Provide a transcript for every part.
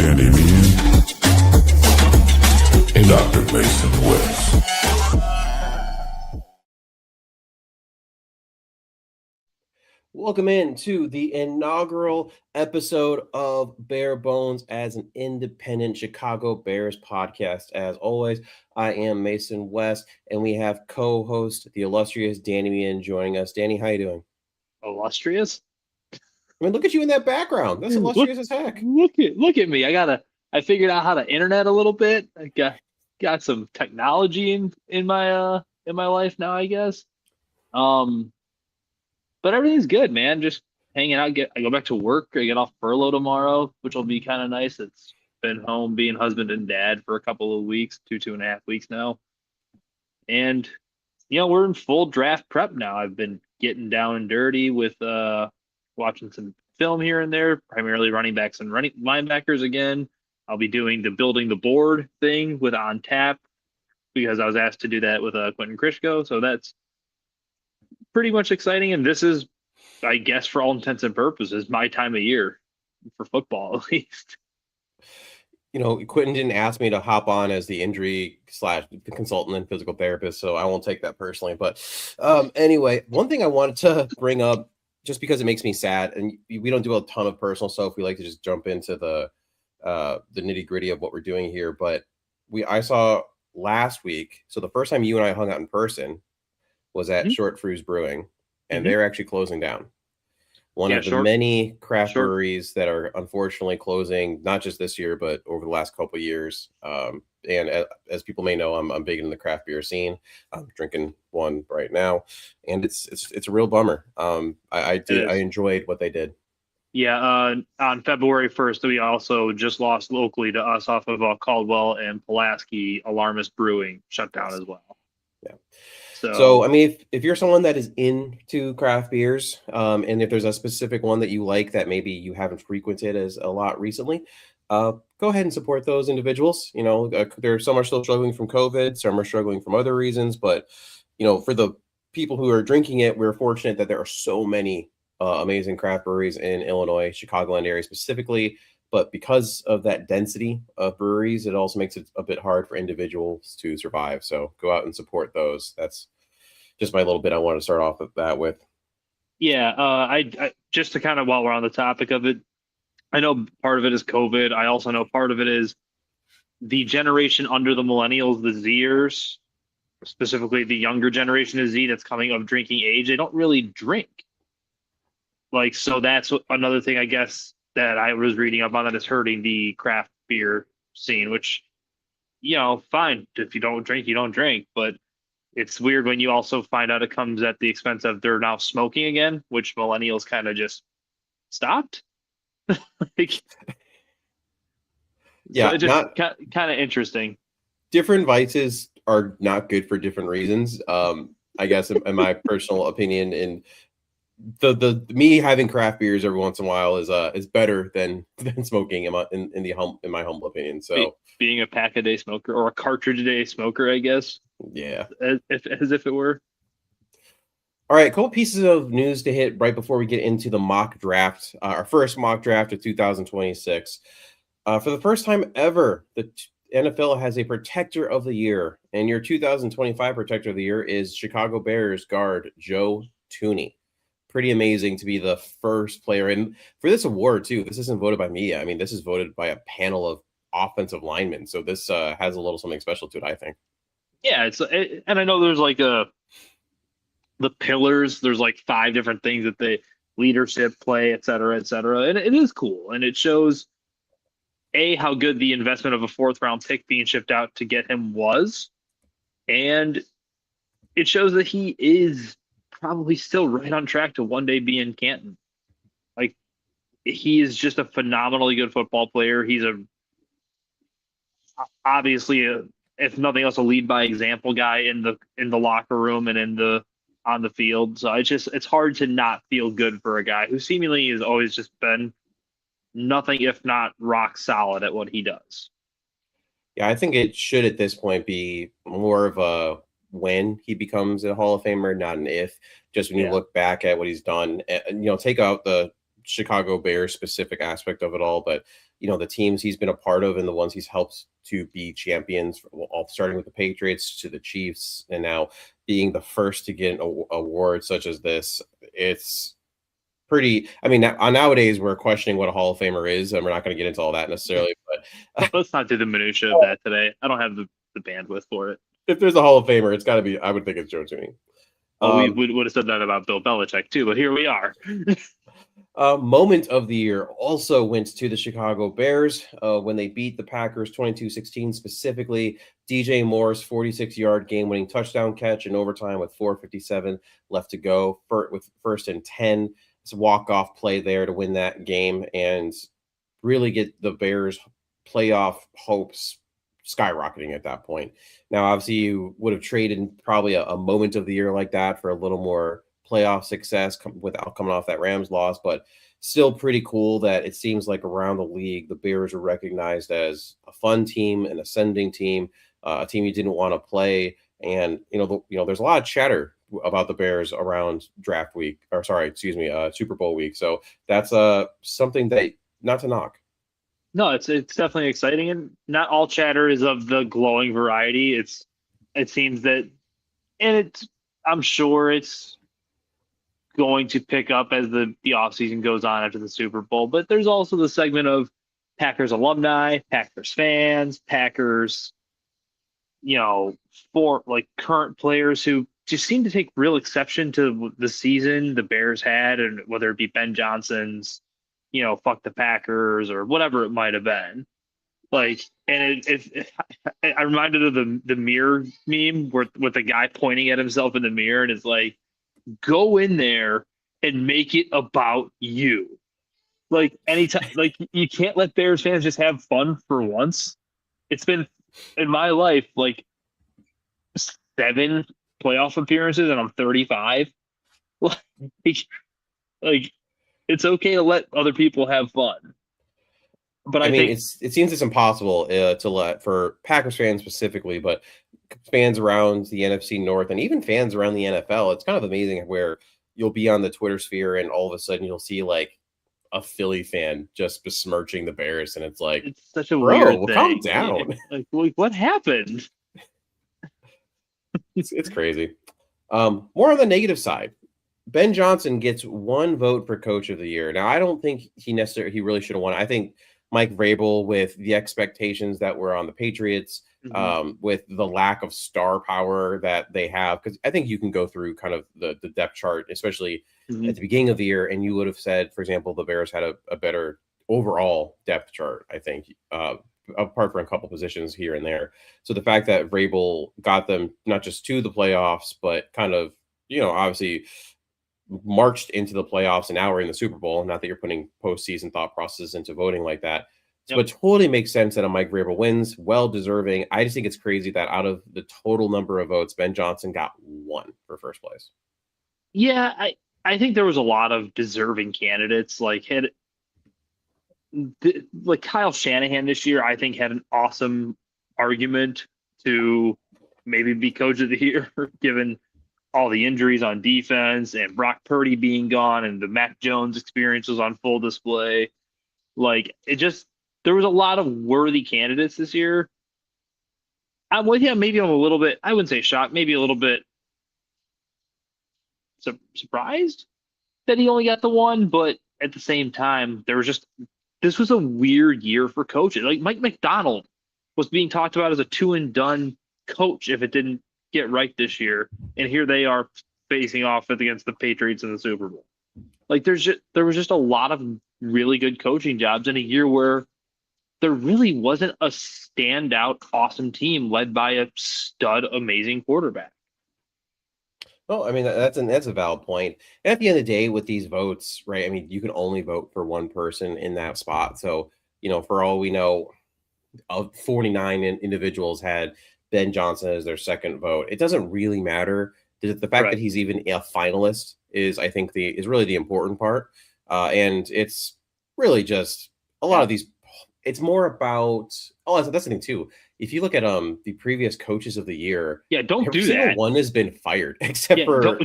Danny Meehan and Dr. Mason West. Welcome in to the inaugural episode of Bare Bones as an independent Chicago Bears podcast. As always, I am Mason West, and we have co-host the illustrious Danny Meehan joining us. Danny, how you doing? Illustrious? I mean, look at you in that background. That's illustrious as heck. Look at me. I figured out how to internet a little bit. I got some technology in my life now, I guess. But everything's good, man. Just hanging out. I go back to work. I get off furlough tomorrow, which will be kind of nice. It's been home being husband and dad for a couple of weeks, two and a half weeks now. And we're in full draft prep now. I've been getting down and dirty with watching some film here and there, primarily running backs and linebackers again. I'll be doing the building the board thing with On Tap because I was asked to do that with Quentin Krishko. So that's pretty much exciting. And this is, I guess, for all intents and purposes, my time of year for football, at least. Quentin didn't ask me to hop on as the injury / consultant and physical therapist, so I won't take that personally. But anyway, one thing I wanted to bring up, just because it makes me sad, and we don't do a ton of personal stuff. We like to just jump into the nitty gritty of what we're doing here. But I saw last week, so the first time you and I hung out in person was at Short Fuse Brewing, and they're actually closing down. One of the many craft breweries that are unfortunately closing, not just this year, but over the last couple of years. And as people may know, I'm big in the craft beer scene. I'm drinking one right now, and it's a real bummer. I enjoyed what they did. Yeah, on February 1st, we also just lost locally to us off of Caldwell and Pulaski. Alarmist Brewing shut down as well. Yeah. So I mean, if you're someone that is into craft beers, and if there's a specific one that you like that maybe you haven't frequented as a lot recently, go ahead and support those individuals. Some are still struggling from COVID, some are struggling from other reasons, but for the people who are drinking it, we're fortunate that there are so many amazing craft breweries in Illinois, Chicagoland area specifically. But because of that density of breweries, it also makes it a bit hard for individuals to survive. So go out and support those. That's just my little bit I want to start off with. Yeah, I just to kind of, while we're on the topic of it, I know part of it is COVID. I also know part of it is the generation under the millennials, the Zers, specifically the younger generation of Z that's coming of drinking age. They don't really drink. So that's another thing, I guess, that I was reading up on that is hurting the craft beer scene, which, fine. If you don't drink, you don't drink. But it's weird when you also find out it comes at the expense of they're now smoking again, which millennials kind of just stopped. Yeah, so it's just kind of interesting. Different vices are not good for different reasons. I guess in my personal opinion, and the me having craft beers every once in a while is better than smoking in my humble opinion. So being a pack a day smoker or a cartridge a day smoker, I guess. Yeah, as if it were. All right, a couple pieces of news to hit right before we get into the mock draft, our first mock draft of 2026. For the first time ever, the NFL has a protector of the year, and your 2025 protector of the year is Chicago Bears guard Joe Thuney. Pretty amazing to be the first player. And for this award, too, this isn't voted by me. I mean, this is voted by a panel of offensive linemen. So this has a little something special to it, I think. Yeah, and I know there's the pillars. There's 5 different things that they leadership, play, et cetera, and it is cool. And it shows how good the investment of a 4th round pick being shipped out to get him was, and it shows that he is probably still right on track to one day be in Canton. He is just a phenomenally good football player. He's obviously if nothing else, a lead by example guy in the locker room and on the field. So it's hard to not feel good for a guy who seemingly has always just been nothing if not rock solid at what he does. Yeah, I think it should at this point be more of a when he becomes a Hall of Famer, not an if. Just when you look back at what he's done, and take out the Chicago Bears specific aspect of it all, but the teams he's been a part of and the ones he's helped to be champions, all starting with the Patriots to the Chiefs, and now being the first to get an award such as this, it's pretty. I mean, nowadays we're questioning what a Hall of Famer is, and we're not going to get into all that necessarily. But Let's not do the minutia of that today. I don't have the bandwidth for it. if there's a Hall of Famer, it's got to be. I would think it's Joe Tooney. Well, we would have said that about Bill Belichick too, but here we are. Moment of the year also went to the Chicago Bears when they beat the Packers 22-16, specifically DJ Moore's 46-yard game-winning touchdown catch in overtime with 4:57 left to go with 1st and 10. It's a walk-off play there to win that game and really get the Bears' playoff hopes skyrocketing at that point. Now, obviously, you would have traded probably a moment of the year like that for a little more playoff success without coming off that Rams loss, but still pretty cool that it seems like around the league, the Bears are recognized as a fun team, an ascending team, a team you didn't want to play. And, there's a lot of chatter about the Bears around Super Bowl week. So that's something that not to knock. No, it's definitely exciting, and not all chatter is of the glowing variety. It seems that, and I'm sure it's going to pick up as the offseason goes on after the Super Bowl. But there's also the segment of Packers alumni, Packers fans, Packers, for like current players who just seem to take real exception to the season the Bears had, and whether it be Ben Johnson's, fuck the Packers or whatever it might have been. Like, and I reminded of the mirror meme with the guy pointing at himself in the mirror, and it's like, go in there and make it about you. Like, anytime, like, you can't let Bears fans just have fun for once. It's been in my life like 7 playoff appearances, and I'm 35. Like, it's okay to let other people have fun. But I think it seems it's impossible to let, for Packers fans specifically, but fans around the NFC North and even fans around the NFL. It's kind of amazing where you'll be on the Twitter sphere and all of a sudden you'll see like a Philly fan just besmirching the Bears, and it's like, it's such a weird thing. Calm down. Like what happened? It's crazy. More on the negative side. Ben Johnson gets 1 vote for Coach of the Year. Now, I don't think he really should have won. I think Mike Vrabel, with the expectations that were on the Patriots, with the lack of star power that they have, because I think you can go through kind of the depth chart, especially at the beginning of the year, and you would have said, for example, the Bears had a better overall depth chart, I think, apart from a couple positions here and there. So the fact that Vrabel got them not just to the playoffs, but kind of, obviously marched into the playoffs, and now we're in the Super Bowl. Not that you're putting postseason thought processes into voting like that. So It totally makes sense that a Mike Vrabel wins, well deserving. I just think it's crazy that out of the total number of votes, Ben Johnson got 1 for first place. Yeah, I think there was a lot of deserving candidates. Like Kyle Shanahan this year, I think had an awesome argument to maybe be Coach of the Year, given all the injuries on defense and Brock Purdy being gone and the Mac Jones experience was on full display. Like, there was a lot of worthy candidates this year. I'm with you. Maybe I'm a little bit, I wouldn't say shocked, maybe a little bit surprised that he only got the 1, but at the same time, this was a weird year for coaches. Like, Mike McDonald was being talked about as a 2-and-done coach if it didn't get right this year, and here they are facing off against the Patriots in the Super Bowl. Like, there was just a lot of really good coaching jobs in a year where there really wasn't a standout awesome team led by a stud amazing quarterback. Well, I mean, that's a valid point. And at the end of the day, with these votes, right, I mean, you can only vote for one person in that spot. So, for all we know, 49 individuals had Ben Johnson as their second vote. It doesn't really matter. The fact that he's even a finalist is, I think, is really the important part. And it's really just a lot of these. It's more about that's the thing too. If you look at the previous coaches of the year, don't do every single that. one has been fired except for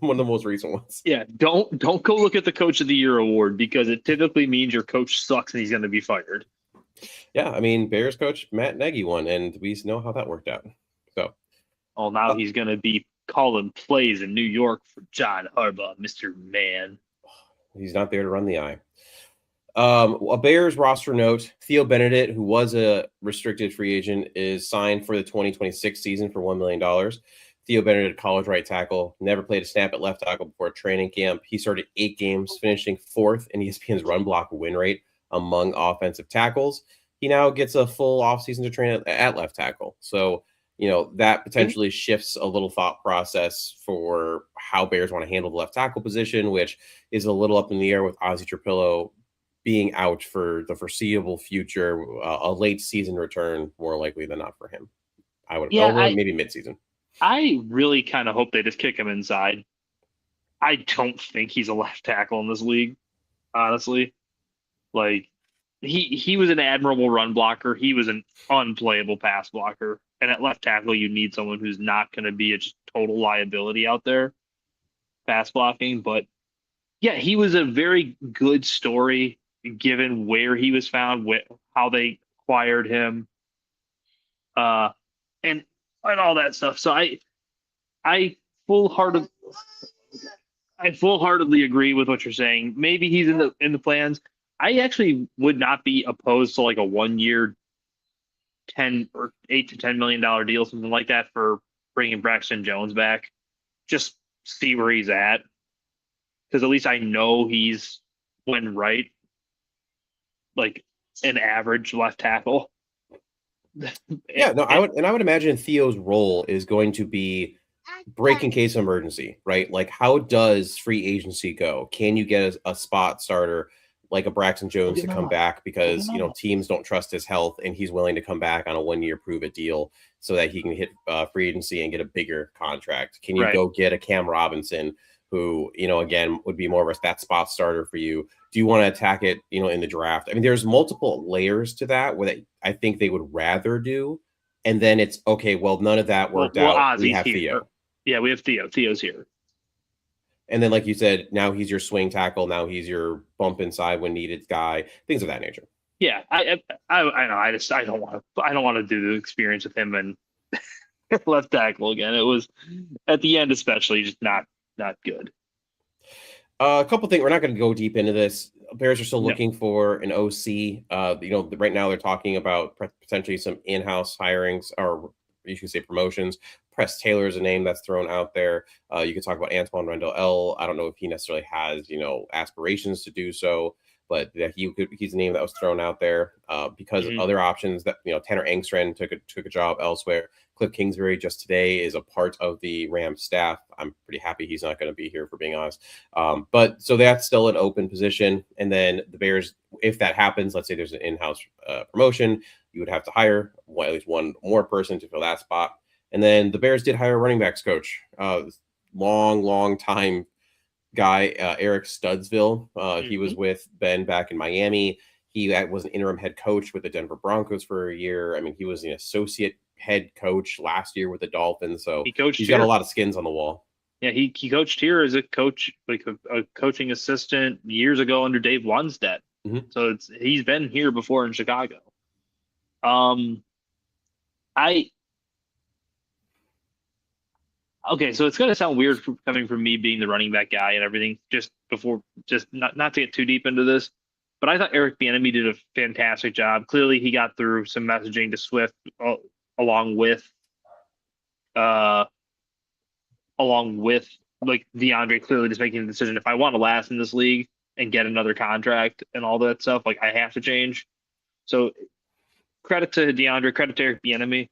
one of the most recent ones. Yeah, don't go look at the Coach of the Year award because it typically means your coach sucks and he's going to be fired. Yeah, I mean, Bears coach Matt Nagy won, and we know how that worked out. So, Oh, now he's going to be calling plays in New York for John Harbaugh, Mr. Man. he's not there to run the eye. A Bears roster note: Theo Benedict, who was a restricted free agent, is signed for the 2026 season for $1 million. Theo Benedict, college right tackle, never played a snap at left tackle before training camp. He started 8 games, finishing 4th in ESPN's run block win rate among offensive tackles. He now gets a full offseason to train at left tackle. So, that potentially shifts a little thought process for how Bears want to handle the left tackle position, which is a little up in the air with Ozzie Trapillo being out for the foreseeable future. A late season return, more likely than not for him. I would, maybe midseason. I really kind of hope they just kick him inside. I don't think he's a left tackle in this league, honestly. Like, he was an admirable run blocker. He was an unplayable pass blocker. And at left tackle, you need someone who's not going to be a just total liability out there, pass blocking. But yeah, he was a very good story given where he was found, how they acquired him, and all that stuff. So I full-heartedly agree with what you're saying. Maybe he's in the plans. I actually would not be opposed to like a 1-year, 10 or $8 to $10 million deal, something like that, for bringing Braxton Jones back. Just see where he's at, because at least I know he's, when right, like an average left tackle. Yeah, no, I would imagine Theo's role is going to be break in case of emergency, right? Like, how does free agency go? Can you get a spot starter like a Braxton Jones to come back because teams don't trust his health and he's willing to come back on a 1-year prove-it deal so that he can hit free agency and get a bigger contract? Can you go get a Cam Robinson who, again, would be more of that spot starter for you? Do you want to attack it, in the draft? I mean, there's multiple layers to that where I think they would rather do. And then it's, okay, well, none of that worked out. We have Theo. Yeah, we have Theo. Theo's here. And then, like you said, now he's your swing tackle. Now he's your bump inside when needed guy. Things of that nature. Yeah, I know. I don't want to do the experience with him and left tackle again. It was at the end, especially, just not good. A couple things. We're not going to go deep into this. Bears are still looking for an OC. Right now they're talking about potentially some in-house hirings, or you should say promotions. Press Taylor is a name that's thrown out there. You could talk about Antoine Randall. I don't know if he necessarily has, aspirations to do so, but he's a name that was thrown out there because of other options that, Tanner Engstrand took a job elsewhere. Cliff Kingsbury just today is a part of the Rams staff. I'm pretty happy he's not going to be here, for being honest. But so that's still an open position. And then the Bears, if that happens, let's say there's an in-house promotion, you would have to hire at least one more person to fill that spot. And then the Bears did hire a running backs coach, long time guy, Eric Studsville. He was with Ben back in Miami. He was an interim head coach with the Denver Broncos for a year. I mean, he was an associate head coach last year with the Dolphins. So he's got a lot of skins on the wall. Yeah, he coached here as a coach, like a coaching assistant years ago under Dave Lundstedt. Mm-hmm. So he's been here before in Chicago. Okay, so it's gonna sound weird coming from me being the running back guy and everything. Just not to get too deep into this, but I thought Eric Bieniemy did a fantastic job. Clearly, he got through some messaging to Swift along with like DeAndre, clearly just making the decision, if I want to last in this league and get another contract and all that stuff, like, I have to change. So credit to DeAndre, credit to Eric Bieniemy.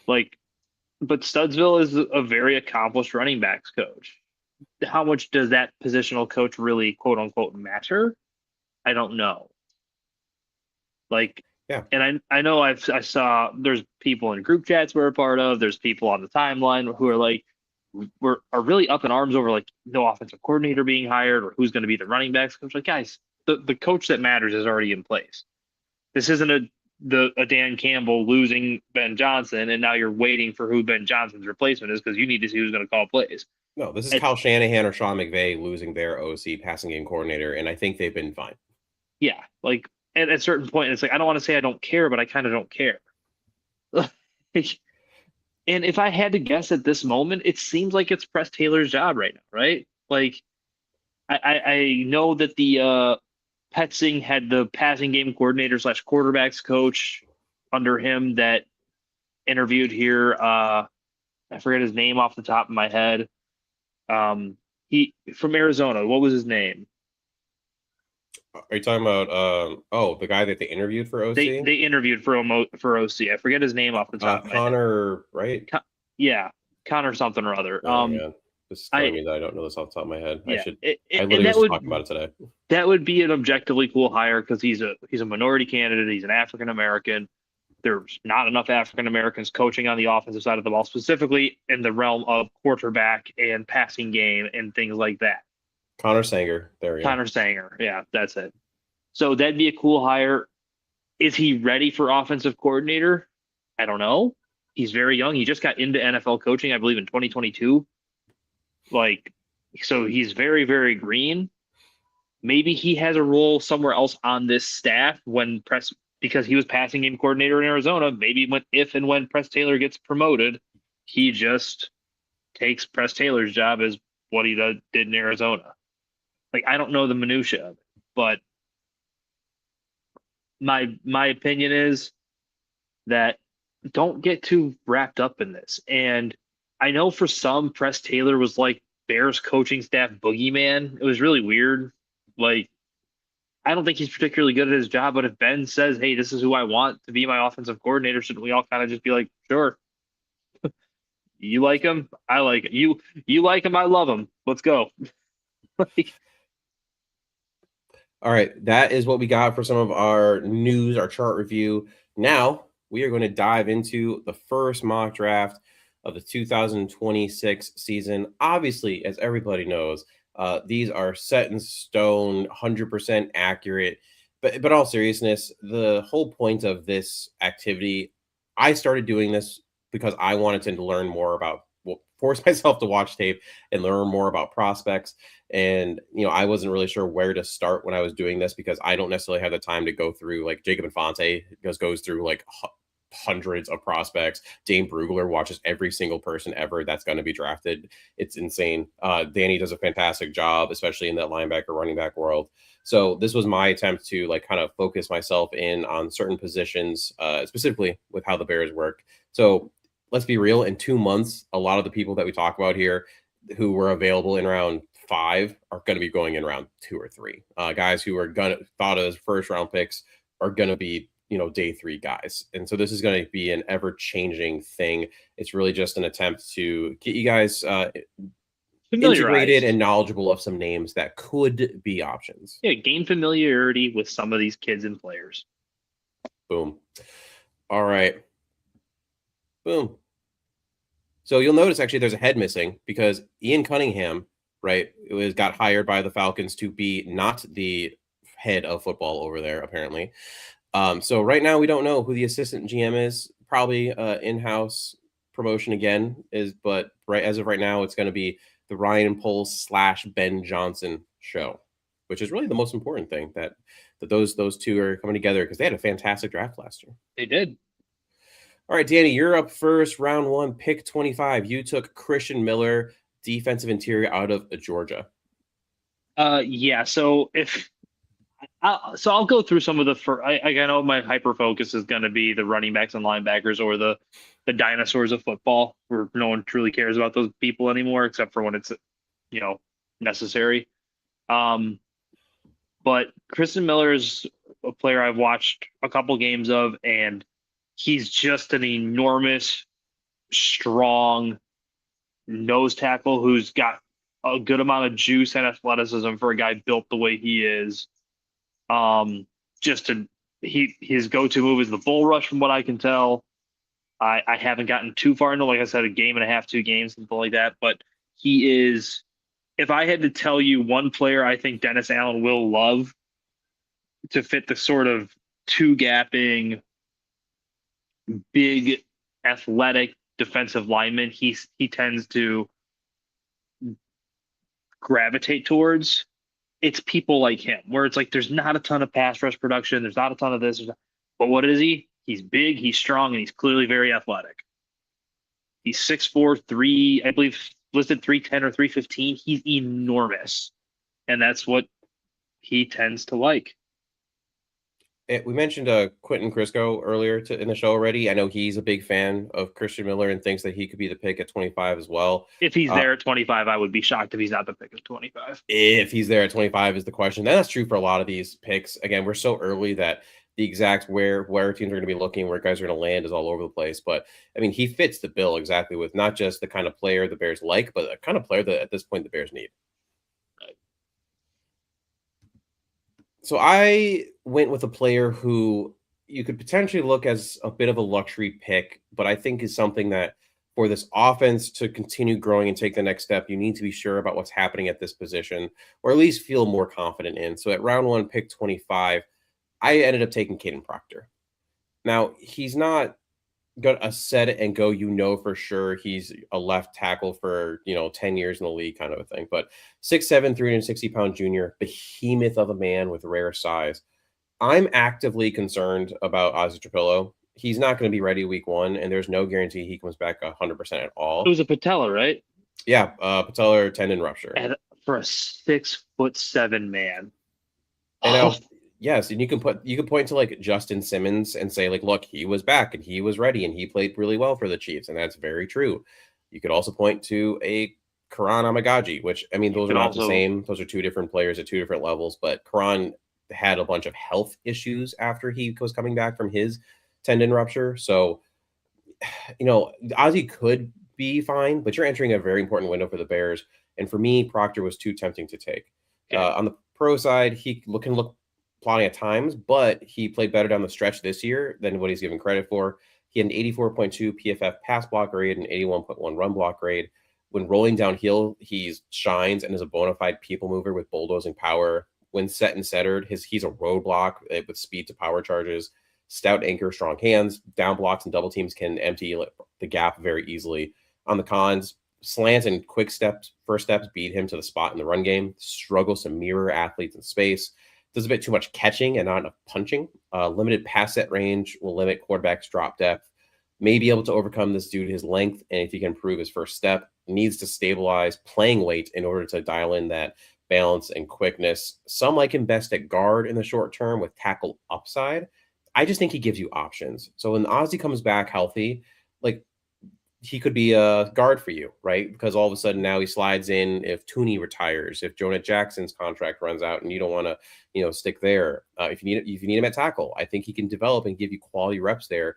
But Studsville is a very accomplished running backs coach. How much does that positional coach really, quote unquote, matter? I don't know. Yeah. And I know I saw there's people in group chats we're a part of. There's people on the timeline who are are really up in arms over no offensive coordinator being hired or who's going to be the running backs coach. Like, guys, the coach that matters is already in place. This isn't a Dan Campbell losing Ben Johnson, and now you're waiting for who Ben Johnson's replacement is because you need to see who's going to call plays. No, this is Kyle Shanahan or Sean McVay losing their OC passing game coordinator, and I think they've been fine. Yeah, like at a certain point, it's like I don't want to say I don't care, but I kind of don't care. And if I had to guess at this moment, it seems like it's Press Taylor's job right now, right? Like I know that the Petzing had the passing game coordinator slash quarterbacks coach under him that interviewed here. I forget his name off the top of my head. He from Arizona. What was his name? Are you talking about the guy that they interviewed for OC? They interviewed for OC. I forget his name off the top of my head. Connor, right? Yeah, Connor something or other. Oh man, this is telling me that I don't know this off the top of my head. Yeah, I literally was talking about it today. That would be an objectively cool hire because he's a minority candidate. He's an African American. There's not enough African Americans coaching on the offensive side of the ball, specifically in the realm of quarterback and passing game and things like that. Connor Sanger. There we go. Connor Sanger. Yeah, that's it. So that'd be a cool hire. Is he ready for offensive coordinator? I don't know. He's very young. He just got into NFL coaching, I believe, in 2022. So he's very, very green. Maybe he has a role somewhere else on this staff because he was passing game coordinator in Arizona. Maybe if and when Press Taylor gets promoted, he just takes Press Taylor's job as what he did in Arizona. Like, I don't know the minutia of it, but my opinion is that don't get too wrapped up in this. And I know for some, Press Taylor was like Bears coaching staff boogeyman. It was really weird. Like, I don't think he's particularly good at his job, but if Ben says, hey, this is who I want to be my offensive coordinator, shouldn't we all kind of just be like, sure. You like him? I like it. You like him? I love him. Let's go. All right, that is what we got for some of our news, our chart review. Now we are going to dive into the first mock draft of the 2026 season. Obviously, as everybody knows, these are set in stone, 100% accurate. But all seriousness, the whole point of this activity, I started doing this because I wanted to learn more about, force myself to watch tape and learn more about prospects. And, I wasn't really sure where to start when I was doing this because I don't necessarily have the time to go through, like Jacob Infante goes through like hundreds of prospects. Dane Brugler watches every single person ever that's going to be drafted. It's insane. Danny does a fantastic job, especially in that linebacker, running back world. So this was my attempt to like kind of focus myself in on certain positions, specifically with how the Bears work. So let's be real, in 2 months, a lot of the people that we talk about here who were available in round 5 are going to be going in round 2 or 3. Guys who are thought of as first round picks are going to be, day 3 guys. And so this is going to be an ever changing thing. It's really just an attempt to get you guys integrated and knowledgeable of some names that could be options. Yeah, gain familiarity with some of these kids and players. Boom. All right. Boom. So you'll notice actually there's a head missing because Ian Cunningham, right, got hired by the Falcons to be not the head of football over there, apparently. So right now we don't know who the assistant GM is. Probably in-house promotion again but right as of right now, it's going to be the Ryan Poles / Ben Johnson show, which is really the most important thing that those two are coming together because they had a fantastic draft last year. They did. All right, Danny, you're up first. Round 1, pick 25. You took Christian Miller, defensive interior out of Georgia. Yeah. So I'll go through some of the. I know my hyper focus is going to be the running backs and linebackers or the dinosaurs of football, where no one truly cares about those people anymore, except for when it's necessary. But Christian Miller is a player I've watched a couple games of, and he's just an enormous, strong nose tackle who's got a good amount of juice and athleticism for a guy built the way he is. His go-to move is the bull rush, from what I can tell. I haven't gotten too far into, like I said, a game and a half, 2 games, something like that. But he is, if I had to tell you one player I think Dennis Allen will love to fit the sort of 2-gapping, big, athletic defensive lineman, he tends to gravitate towards, it's people like him, where it's like there's not a ton of pass rush production, there's not a ton of this, but what is he? He's big, he's strong, and he's clearly very athletic. He's 6'4", I believe listed 310 or 315. He's enormous, and that's what he tends to like. We mentioned Quentin Crisco earlier in the show already. I know he's a big fan of Christian Miller and thinks that he could be the pick at 25 as well. If he's there at 25, I would be shocked if he's not the pick at 25. If he's there at 25 is the question. That's true for a lot of these picks. Again, we're so early that the exact where teams are going to be looking, where guys are going to land is all over the place. But, I mean, he fits the bill exactly with not just the kind of player the Bears like, but the kind of player that at this point the Bears need. So I went with a player who you could potentially look as a bit of a luxury pick, but I think is something that for this offense to continue growing and take the next step, you need to be sure about what's happening at this position, or at least feel more confident in. So at round 1, pick 25, I ended up taking Caden Proctor. Now, he's not got a set it and go, for sure he's a left tackle for 10 years in the league kind of a thing, but 6'7", 360-pound junior, behemoth of a man with rare size. I'm actively concerned about Ozzy Trapillo. He's not going to be ready week 1, and there's no guarantee he comes back 100% at all. It was a patella, right? Yeah, patellar tendon rupture. And for a 6'7" man. And yes, and you can point to like Justin Simmons and say like, look, he was back and he was ready and he played really well for the Chiefs, and that's very true. You could also point to a Karan Amagaji, which I mean, those are not the same. Those are two different players at two different levels. But Karan had a bunch of health issues after he was coming back from his tendon rupture. So, Ozzy could be fine, but you're entering a very important window for the Bears. And for me, Proctor was too tempting to take. Okay. On the pro side, he can look plotting at times, but he played better down the stretch this year than what he's given credit for. He had an 84.2 PFF pass block grade and 81.1 run block grade. When rolling downhill, he shines and is a bona fide people mover with bulldozing power. When set and centered, he's a roadblock with speed to power charges, stout anchor, strong hands. Down blocks and double teams can empty the gap very easily. On the cons, slants and quick first steps beat him to the spot in the run game. Struggles to mirror athletes in space. Does a bit too much catching and not enough punching. Limited pass set range will limit quarterbacks' drop depth. May be able to overcome this due to his length, and if he can improve his first step, needs to stabilize playing weight in order to dial in that balance and quickness. Some like him best at guard in the short term with tackle upside. I just think he gives you options. So when Ozzy comes back healthy, like he could be a guard for you, right? Because all of a sudden now he slides in if Tooney retires, if Jonah Jackson's contract runs out and you don't want to, stick there. If you need him at tackle, I think he can develop and give you quality reps there.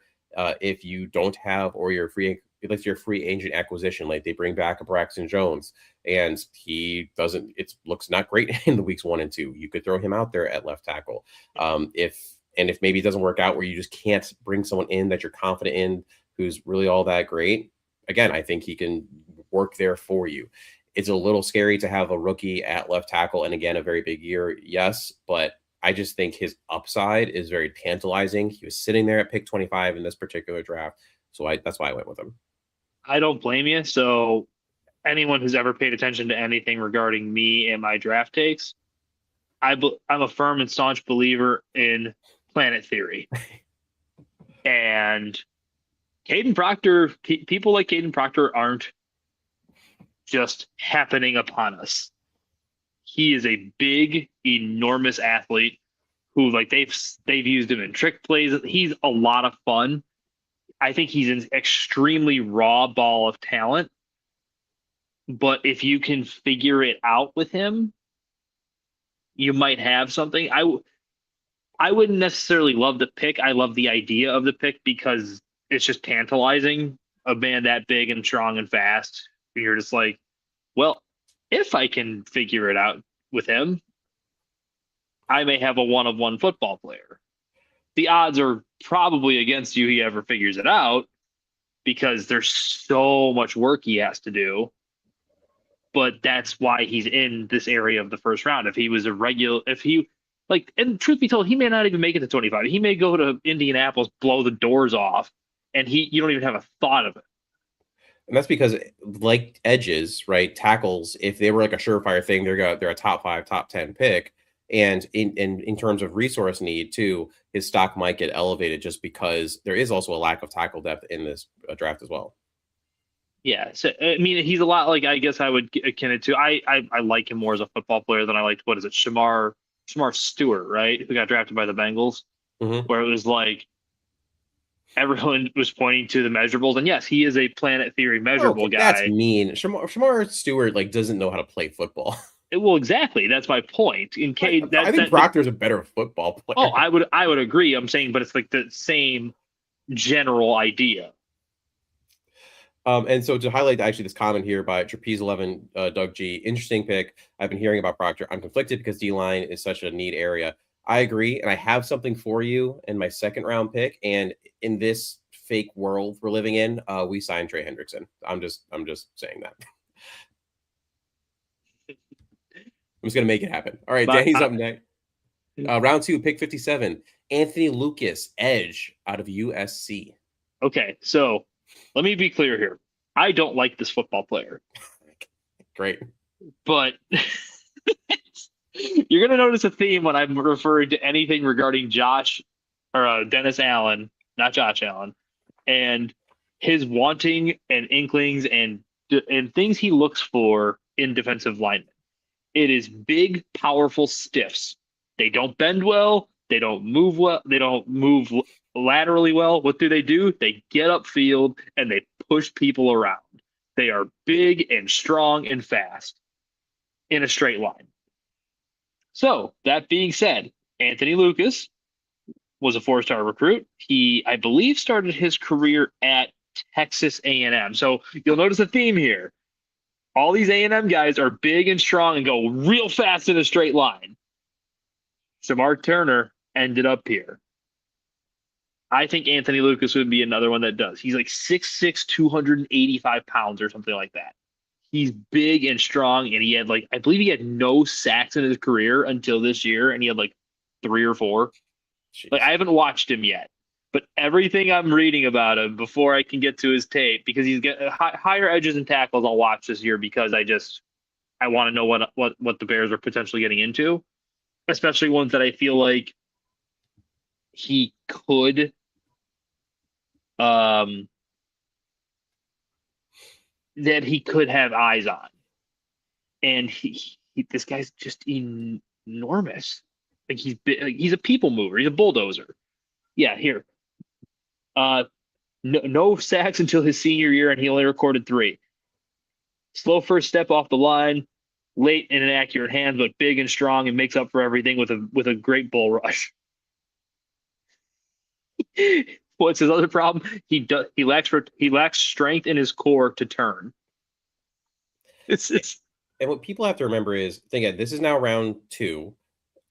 If you don't have, or you're free, like your free agent acquisition, like they bring back a Braxton Jones and he doesn't, looks not great in the weeks 1 and 2. You could throw him out there at left tackle. If maybe it doesn't work out where you just can't bring someone in that you're confident in, who's really all that great, again, I think he can work there for you. It's a little scary to have a rookie at left tackle, and again, a very big year, yes, but I just think his upside is very tantalizing. He was sitting there at pick 25 in this particular draft, so that's why I went with him. I don't blame you. So anyone who's ever paid attention to anything regarding me and my draft takes, I'm a firm and staunch believer in planet theory. And Caden Proctor, people like Caden Proctor aren't just happening upon us. He is a big, enormous athlete who, like, they've used him in trick plays. He's a lot of fun. I think he's an extremely raw ball of talent. But if you can figure it out with him, you might have something. I wouldn't necessarily love the pick. I love the idea of the pick because it's just tantalizing. A man that big and strong and fast. And you're just like, well, if I can figure it out with him, I may have a one-of-one football player. The odds are probably against you he ever figures it out because there's so much work he has to do. But that's why he's in this area of the first round. If he was and truth be told, he may not even make it to 25. He may go to Indianapolis, blow the doors off, and you don't even have a thought of it. And that's because, like edges, right? Tackles, if they were like a surefire thing, they're a top 5, top 10 pick. And in terms of resource need too, his stock might get elevated just because there is also a lack of tackle depth in this draft as well. Yeah, so I mean, he's a lot like I guess I would akin it to. I like him more as a football player than I liked what is it, Shamar Stewart, right? Who got drafted by the Bengals, Mm-hmm. where it was like everyone was pointing to the measurables, and yes, he is a Planet Theory measurable Okay, that's guy. mean. Shamar Stewart like doesn't know how to play football. Well, exactly. That's my point. In case I think but Proctor's a better football oh, player. I would agree. I'm saying, but it's like the same general idea. And so to highlight actually this comment here by Trapeze11, Doug G, interesting pick. I've been hearing about Proctor. I'm conflicted because D-line is such a neat area. I agree, and I have something for you in my second round pick. And in this fake world we're living in, we signed Trey Hendrickson. I'm just saying that. I'm just gonna make it happen. All right, But Danny's up next. Round 2, pick 57. Anthony Lucas, edge out of USC. okay, so let me be clear here. I don't like this football player, Great. but you're gonna notice a theme when I'm referring to anything regarding Josh or Dennis Allen, not Josh Allen, and his wanting and inklings and things he looks for in defensive linemen. It is big, powerful stiffs. They don't bend well. They don't move well. They don't move laterally well. What do? They get upfield and they push people around. They are big and strong and fast in a straight line. So that being said, Anthony Lucas was a 4-star recruit. He, I believe, started his career at Texas A&M. So you'll notice a theme here. All these A&M guys are big and strong and go real fast in a straight line. Samar Turner ended up here. I think Anthony Lucas would be another one that does. He's like 6'6", 285 pounds or something like that. He's big and strong, and he had like, I believe he had no sacks in his career until this year, and he had like 3 or 4. Jeez. Like, I haven't watched him yet, but everything I'm reading about him before I can get to his tape, because he's got higher edges and tackles, I'll watch this year because I want to know what the Bears are potentially getting into, especially ones that I feel like he could that he could have eyes on. And this guy's just enormous. Like he's big, like he's a people mover. He's a bulldozer. Yeah, here. No sacks until his senior year, and he only recorded 3. Slow first step off the line, late and inaccurate hands, but big and strong, and makes up for everything with a great bull rush. What's his other problem? He lacks strength in his core to turn. It's And what people have to remember is, again, this is now round 2.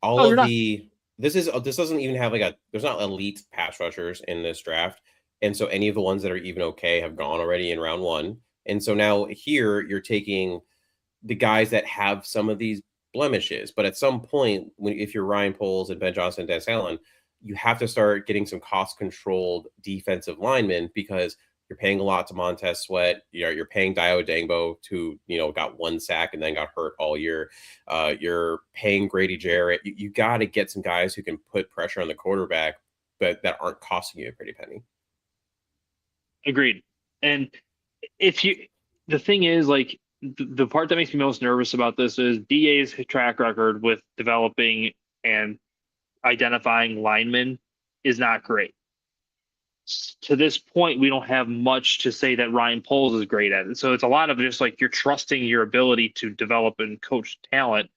All of the this doesn't even have there's not elite pass rushers in this draft, and so any of the ones that are even okay have gone already in round 1. And so now here you're taking the guys that have some of these blemishes, but at some point, if you're Ryan Poles and Ben Johnson and Dennis Allen, you have to start getting some cost-controlled defensive linemen because you're paying a lot to Montez Sweat. You're paying Dio Dangbo, who got 1 sack and then got hurt all year. You're paying Grady Jarrett. You got to get some guys who can put pressure on the quarterback, but that aren't costing you a pretty penny. Agreed. And the thing is, like, the part that makes me most nervous about this is DA's track record with developing and identifying linemen is not great. To this point, we don't have much to say that Ryan Poles is great at it. So it's a lot of just like you're trusting your ability to develop and coach talent,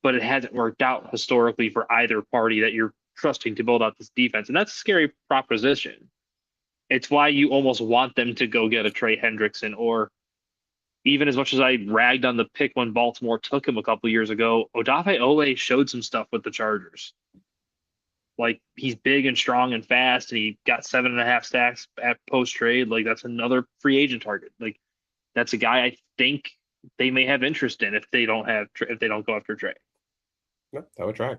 but it hasn't worked out historically for either party that you're trusting to build out this defense. And that's a scary proposition. It's why you almost want them to go get a Trey Hendrickson, or even as much as I ragged on the pick when Baltimore took him a couple years ago, Odafe Oweh showed some stuff with the Chargers. Like, he's big and strong and fast, and he got 7.5 stacks at post trade. Like, that's another free agent target. Like, that's a guy I think they may have interest in if they don't go after Trey. No, that would try.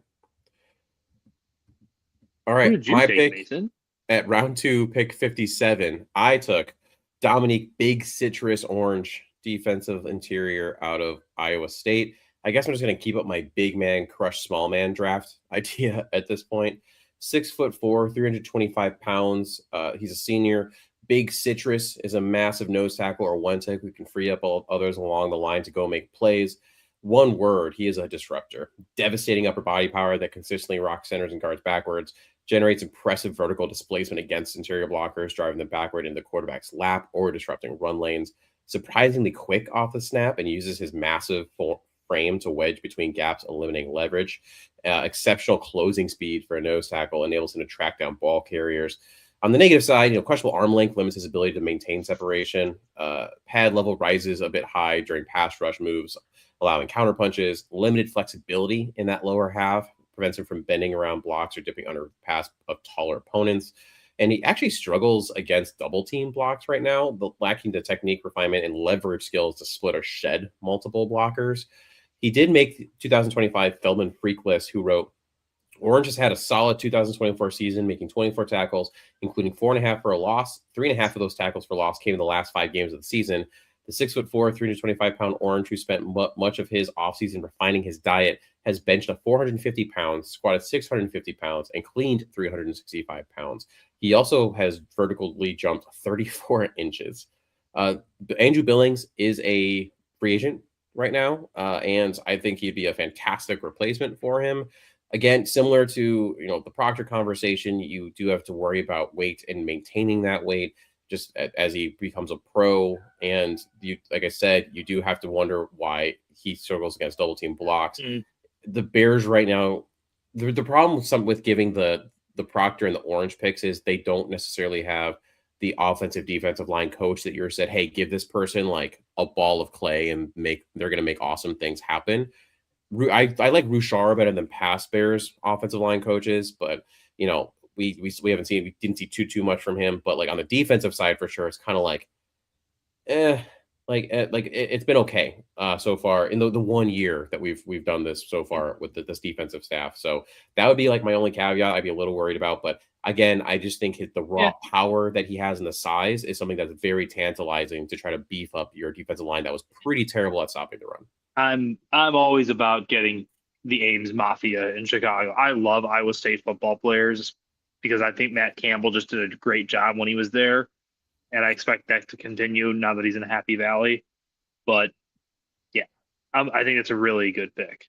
All right, Who did you my take, pick Mason? at round 2, pick 57. I took Dominique Big Citrus Orange, defensive interior out of Iowa State. I guess I'm just going to keep up my big man, crush small man draft idea at this point. 6'4", 325 pounds. He's a senior. Big Citrus is a massive nose tackle or one tackle who can free up all others along the line to go make plays. One word, he is a disruptor. Devastating upper body power that consistently rocks centers and guards backwards, generates impressive vertical displacement against interior blockers, driving them backward into the quarterback's lap or disrupting run lanes. Surprisingly quick off the snap and uses his massive frame to wedge between gaps, eliminating leverage. Exceptional closing speed for a nose tackle enables him to track down ball carriers. On the negative side, questionable arm length limits his ability to maintain separation. Pad level rises a bit high during pass rush moves, allowing counter punches. Limited flexibility in that lower half prevents him from bending around blocks or dipping under pass of taller opponents. And he actually struggles against double team blocks right now, but lacking the technique refinement and leverage skills to split or shed multiple blockers. He did make 2025 Feldman Freak List, who wrote, Orange has had a solid 2024 season, making 24 tackles, including 4.5 for a loss. 3.5 of those tackles for loss came in the last 5 games of the season. The 6'4", 325-pound Orange, who spent much of his offseason refining his diet, has benched 450 pounds, squatted 650 pounds, and cleaned 365 pounds. He also has vertically jumped 34 inches. Andrew Billings is a free agent right now, and I think he'd be a fantastic replacement for him. Again, similar to the Proctor conversation, you do have to worry about weight and maintaining that weight just as he becomes a pro. And you, like I said, you do have to wonder why he struggles against double team blocks. The Bears right now, the problem with giving the Proctor and the Orange picks is they don't necessarily have the offensive defensive line coach that you said, hey, give this person like a ball of clay and they're going to make awesome things happen. I like Ruchar better than past Bears offensive line coaches, but we didn't see too much from him. But like on the defensive side, for sure, it's kind of like, it's been okay so far in the 1 year that we've done this so far with this defensive staff. So that would be like my only caveat I'd be a little worried about. But again, I just think the raw power that he has and the size is something that's very tantalizing to try to beef up your defensive line that was pretty terrible at stopping the run. I'm always about getting the Ames Mafia in Chicago. I love Iowa State football players because I think Matt Campbell just did a great job when he was there, and I expect that to continue now that he's in Happy Valley. But yeah, I think it's a really good pick.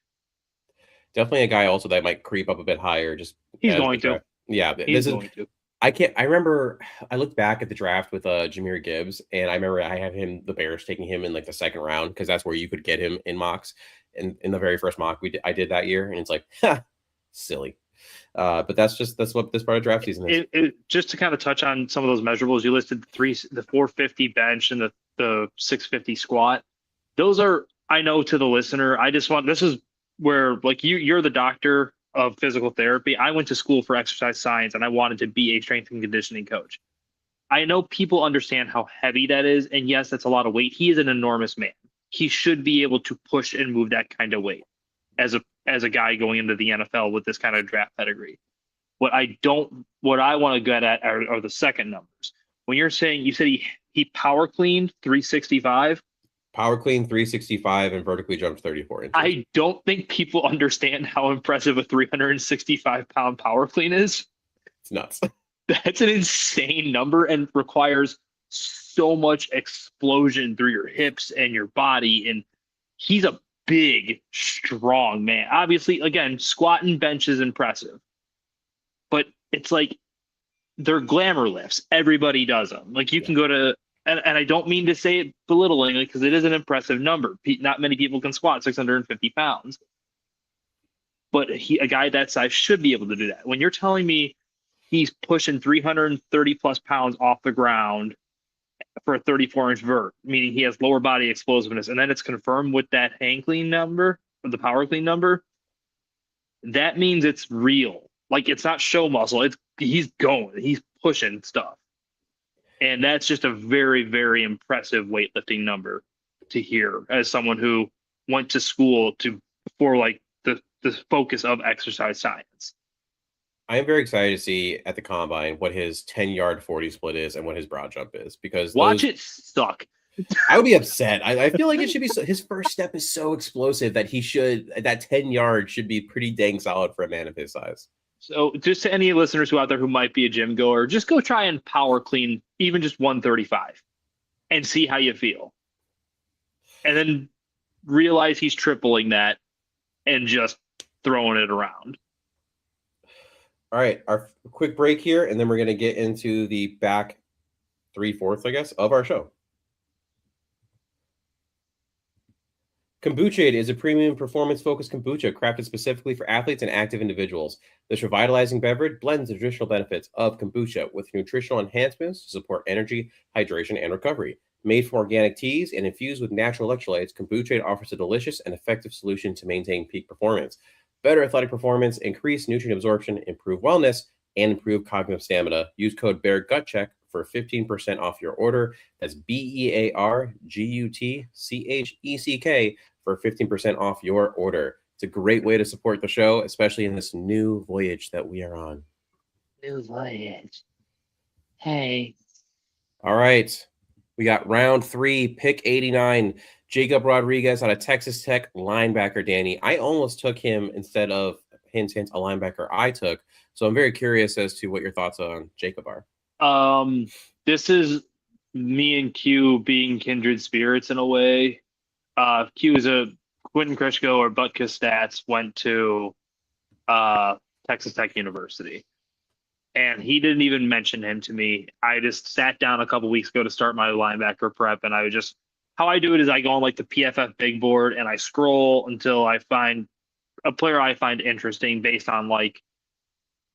Definitely a guy also that might creep up a bit higher. He's going to. Yeah, I remember I looked back at the draft with Jahmyr Gibbs, and I remember I had the Bears taking him in like the second round because that's where you could get him in mocks. And in the very first mock I did that year, and it's like, silly. But that's what this part of draft season is. Just to kind of touch on some of those measurables, you listed the 450 bench and the 650 squat. Those are, I know to the listener, this is where like you're the doctor of physical therapy. I went to school for exercise science and I wanted to be a strength and conditioning coach. I know people understand how heavy that is. And yes, that's a lot of weight. He is an enormous man. He should be able to push and move that kind of weight as a guy going into the NFL with this kind of draft pedigree. What I want to get at are the second numbers. When you said he power cleaned 365. Power clean 365 and vertically jumped 34 inches. I don't think people understand how impressive a 365-pound power clean is. It's nuts. That's an insane number and requires so much explosion through your hips and your body. And he's a big, strong man. Obviously, again, squat and bench is impressive. But it's like they're glamour lifts. Everybody does them. Like you can go to... And I don't mean to say it belittlingly because it is an impressive number. Not many people can squat 650 pounds. But a guy that size should be able to do that. When you're telling me he's pushing 330 plus pounds off the ground for a 34-inch vert, meaning he has lower body explosiveness, and then it's confirmed with that hang clean number, or the power clean number, that means it's real. Like it's not show muscle. He's going. He's pushing stuff. And that's just a very, very impressive weightlifting number to hear as someone who went to school for like the focus of exercise science. I am very excited to see at the combine what his 10-yard 40 split is and what his broad jump is, because Watch it suck. I would be upset. I feel like it should be his first step is so explosive that that 10 yards should be pretty dang solid for a man of his size. So just to any listeners who out there who might be a gym goer, just go try and power clean even just 135 and see how you feel. And then realize he's tripling that and just throwing it around. All right, our quick break here, and then we're going to get into the back 3/4, I guess, of our show. Kombucha is a premium performance-focused kombucha crafted specifically for athletes and active individuals. This revitalizing beverage blends the traditional benefits of kombucha with nutritional enhancements to support energy, hydration, and recovery. Made from organic teas and infused with natural electrolytes, kombucha offers a delicious and effective solution to maintain peak performance. Better athletic performance, increased nutrient absorption, improved wellness, and improved cognitive stamina. Use code BEARGUTCHECK for 15% off your order. That's BEARGUTCHECK for 15% off your order. It's a great way to support the show, especially in this new voyage that we are on. New voyage. Hey. All right. We got round 3, pick 89. Jacob Rodriguez out of Texas Tech, linebacker, Danny. I almost took him instead of a linebacker I took. So I'm very curious as to what your thoughts on Jacob are. This is me and Q being kindred spirits in a way. Q is Quentin Krishko or Butkus Stats went to Texas Tech University. And he didn't even mention him to me. I just sat down a couple weeks ago to start my linebacker prep, and how I do it is I go on like the PFF big board and I scroll until I find a player I find interesting based on like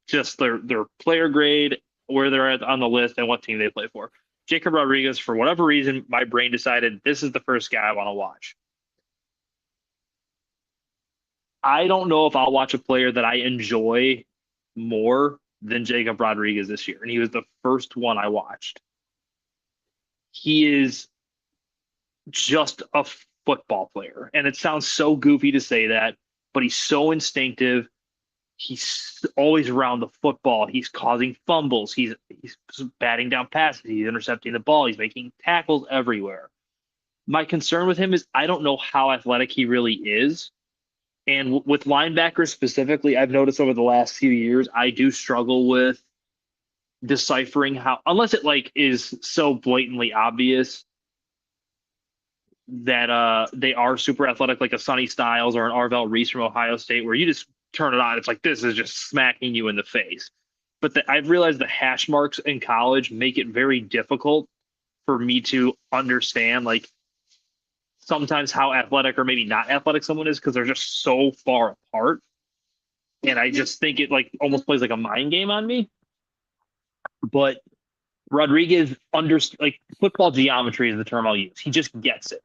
just their player grade, where they're at on the list, and what team they play for. Jacob Rodriguez, for whatever reason, my brain decided this is the first guy I want to watch. I don't know if I'll watch a player that I enjoy more than Jacob Rodriguez this year, and he was the first one I watched. He is just a football player, and it sounds so goofy to say that, but he's so instinctive. He's always around the football. He's causing fumbles. He's batting down passes. He's intercepting the ball. He's making tackles everywhere. My concern with him is I don't know how athletic he really is. And with linebackers specifically, I've noticed over the last few years, I do struggle with deciphering how, unless it like is so blatantly obvious that they are super athletic, like a Sonny Styles or an Arvell Reese from Ohio State, where you just turn it on, it's like this is just smacking you in the face. But I've realized the hash marks in college make it very difficult for me to understand, like, sometimes how athletic or maybe not athletic someone is because they're just so far apart. And I just think it like almost plays like a mind game on me. But Rodriguez like football geometry is the term I'll use. He just gets it.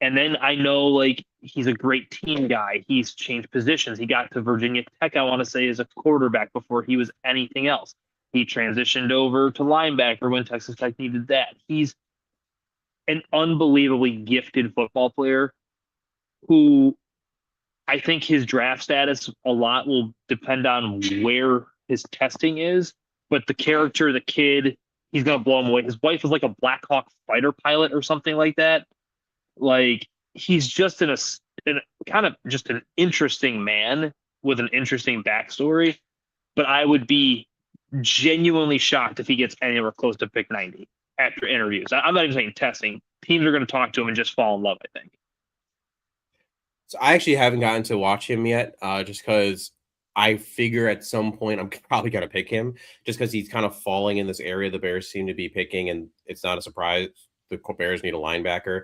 And then I know like he's a great team guy. He's changed positions. He got to Virginia Tech, I want to say, as a quarterback before he was anything else. He transitioned over to linebacker when Texas Tech needed that. He's an unbelievably gifted football player who I think his draft status a lot will depend on where his testing is, but the character, the kid, he's going to blow him away. His wife is like a Black Hawk fighter pilot or something like that. Like he's just in kind of just an interesting man with an interesting backstory, but I would be genuinely shocked if he gets anywhere close to pick 90 after interviews. I'm not even saying testing. Teams are going to talk to him and just fall in love, I think. So I actually haven't gotten to watch him yet, just because I figure at some point I'm probably going to pick him, just because he's kind of falling in this area the Bears seem to be picking, and it's not a surprise. The Bears need a linebacker,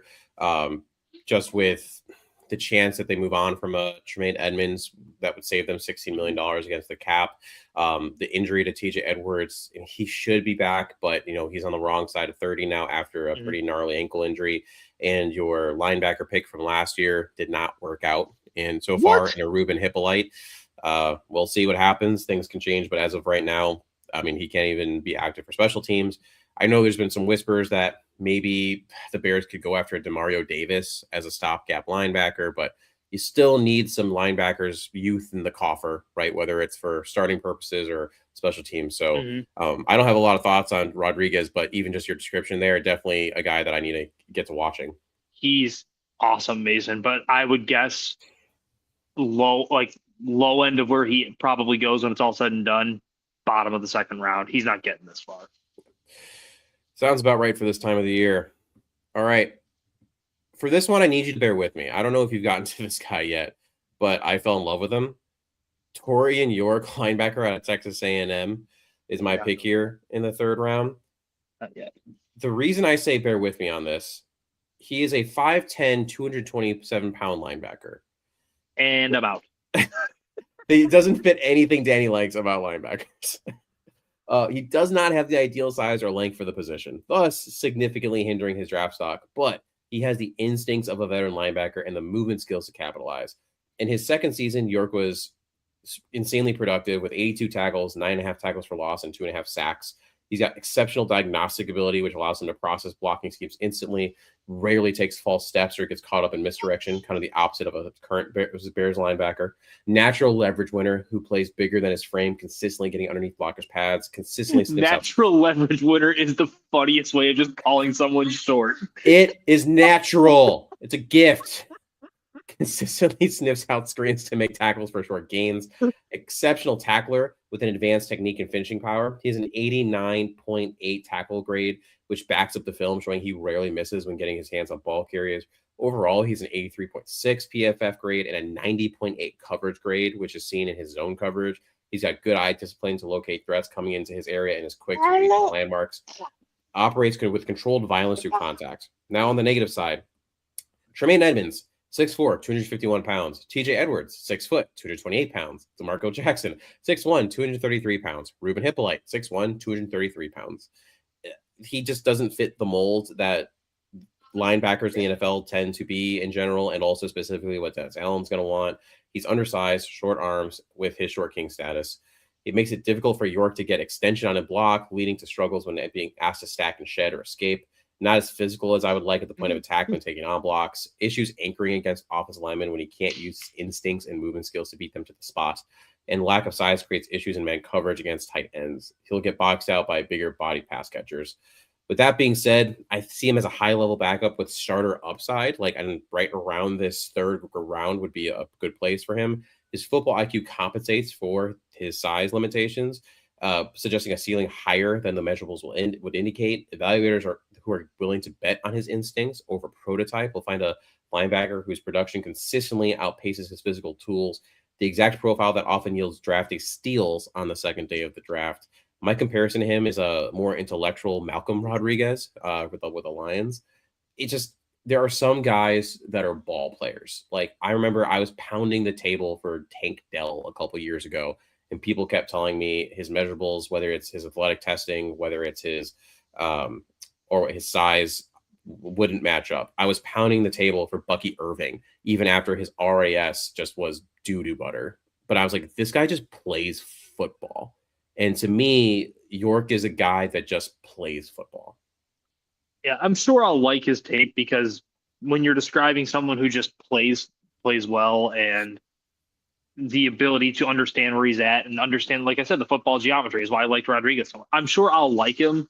just with the chance that they move on from a Tremaine Edmonds that would save them $16 million against the cap. The injury to TJ Edwards, he should be back, but he's on the wrong side of 30 now after a pretty gnarly ankle injury. And your linebacker pick from last year did not work out. And so far, in a Ruben Hippolyte, we'll see what happens. Things can change, but as of right now, I mean, he can't even be active for special teams. I know there's been some whispers that maybe the Bears could go after DeMario Davis as a stopgap linebacker, but you still need some linebackers youth in the coffer, right? Whether it's for starting purposes or special teams. So I don't have a lot of thoughts on Rodriguez, but even just your description there, definitely a guy that I need to get to watching. He's awesome, Mason, but I would guess low end of where he probably goes when it's all said and done, bottom of the second round. He's not getting this far. Sounds about right for this time of the year. All right. For this one, I need you to bear with me. I don't know if you've gotten to this guy yet, but I fell in love with him. Torian York, linebacker out of Texas A&M, is my pick here in the third round. Not yet. The reason I say bear with me on this, he is a 5'10", 227-pound linebacker. And I'm out. He doesn't fit anything Danny likes about linebackers. He does not have the ideal size or length for the position, thus significantly hindering his draft stock, but he has the instincts of a veteran linebacker and the movement skills to capitalize. In his second season, York was insanely productive with 82 tackles, 9.5 tackles for loss, and 2.5 sacks. He's got exceptional diagnostic ability, which allows him to process blocking schemes instantly, rarely takes false steps or gets caught up in misdirection, kind of the opposite of a current Bears linebacker. Natural leverage winner who plays bigger than his frame, consistently getting underneath blockers' pads, consistently sniffs Natural leverage winner is the funniest way of just calling someone short. It is natural. It's a gift. Consistently sniffs out screens to make tackles for short gains. Exceptional tackler with an advanced technique and finishing power. He has an 89.8 tackle grade, which backs up the film, showing he rarely misses when getting his hands on ball carriers. Overall, he's an 83.6 PFF grade and a 90.8 coverage grade, which is seen in his zone coverage. He's got good eye discipline to locate threats coming into his area and is quick to read landmarks. Operates with controlled violence through contact. Now on the negative side, Tremaine Edmonds, 6'4", 251 pounds. TJ Edwards, 6 foot, 228 pounds. DeMarco Jackson, 6'1", 233 pounds. Ruben Hippolyte, 6'1", 233 pounds. He just doesn't fit the mold that linebackers in the NFL tend to be in general, and also specifically what Dennis Allen's going to want. He's undersized, short arms with his short king status. It makes it difficult for York to get extension on a block, leading to struggles when being asked to stack and shed or escape. Not as physical as I would like at the point of attack when taking on blocks. Issues anchoring against offensive linemen when he can't use instincts and movement skills to beat them to the spot. And lack of size creates issues in man coverage against tight ends. He'll get boxed out by bigger body pass catchers. With that being said, I see him as a high-level backup with starter upside. And right around this third round would be a good place for him. His football IQ compensates for his size limitations, suggesting a ceiling higher than the measurables would indicate. Evaluators who are willing to bet on his instincts over prototype will find a linebacker whose production consistently outpaces his physical tools, the exact profile that often yields drafting steals on the second day of the draft. My comparison to him is a more intellectual Malcolm Rodriguez with the Lions. There are some guys that are ball players. I remember I was pounding the table for Tank Dell a couple years ago, and people kept telling me his measurables, whether it's his athletic testing, whether it's his or his size, wouldn't match up. I was pounding the table for Bucky Irving, even after his RAS just was doo-doo butter. But I was like, this guy just plays football. And to me, York is a guy that just plays football. Yeah, I'm sure I'll like his tape, because when you're describing someone who just plays well and the ability to understand where he's at and understand, like I said, the football geometry is why I liked Rodriguez so much. I'm sure I'll like him,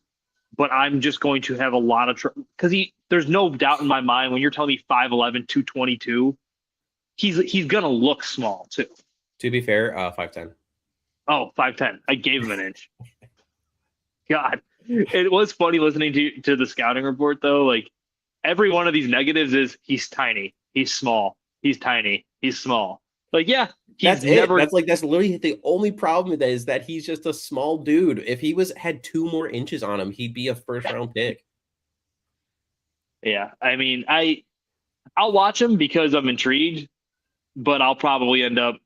but I'm just going to have a lot of because there's no doubt in my mind when you're telling me 5'11", 222, he's gonna look small too. To be fair, 5'10". Oh, 5'10". I gave him an inch. God, it was funny listening to the scouting report though. Every one of these negatives is he's tiny, he's small, he's tiny, he's small. Yeah, that's literally the only problem with that, is that he's just a small dude. If he had 2 more inches on him, he'd be a first round pick. Yeah, I mean, I'll watch him because I'm intrigued, but I'll probably end up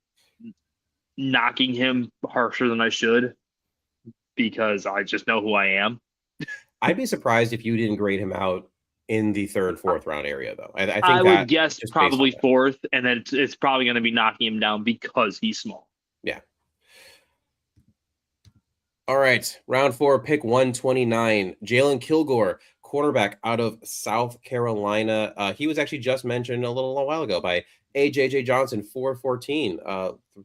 knocking him harsher than I should because I just know who I am. I'd be surprised if you didn't grade him out in the 3rd, 4th round area, though. I think I would guess probably 4th, and then it's probably going to be knocking him down because he's small. Yeah. All right, round 4, pick 129. Jalen Kilgore, cornerback out of South Carolina. He was actually just mentioned a little while ago by AJJ Johnson, 414,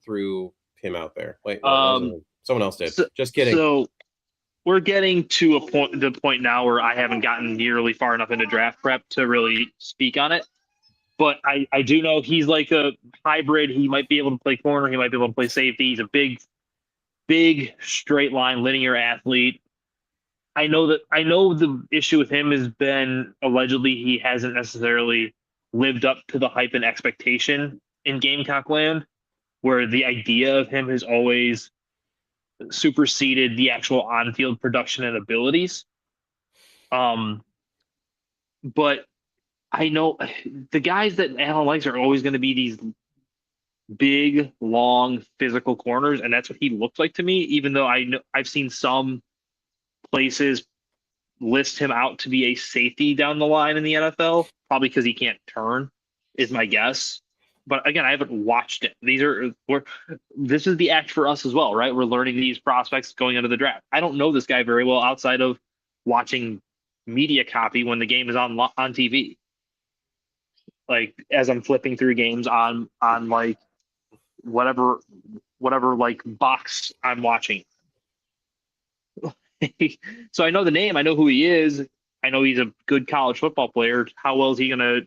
threw him out there. Wait, no, that was someone else did. Just kidding. So we're getting to the point now where I haven't gotten nearly far enough into draft prep to really speak on it. But I do know he's like a hybrid. He might be able to play corner. He might be able to play safety. He's a big straight line linear athlete. I know the issue with him has been allegedly he hasn't necessarily lived up to the hype and expectation in Gamecock land, where the idea of him has always superseded the actual on-field production and abilities. But I know the guys that Allen likes are always going to be these big, long, physical corners, and that's what he looks like to me. Even though I've seen some places list him out to be a safety down the line in the NFL, probably because he can't turn, is my guess. But again, I haven't watched it. This is the act for us as well, right? We're learning these prospects going into the draft. I don't know this guy very well outside of watching media copy when the game is on TV. Like as I'm flipping through games on like whatever like box I'm watching. So I know the name, I know who he is. I know he's a good college football player. How well is he going to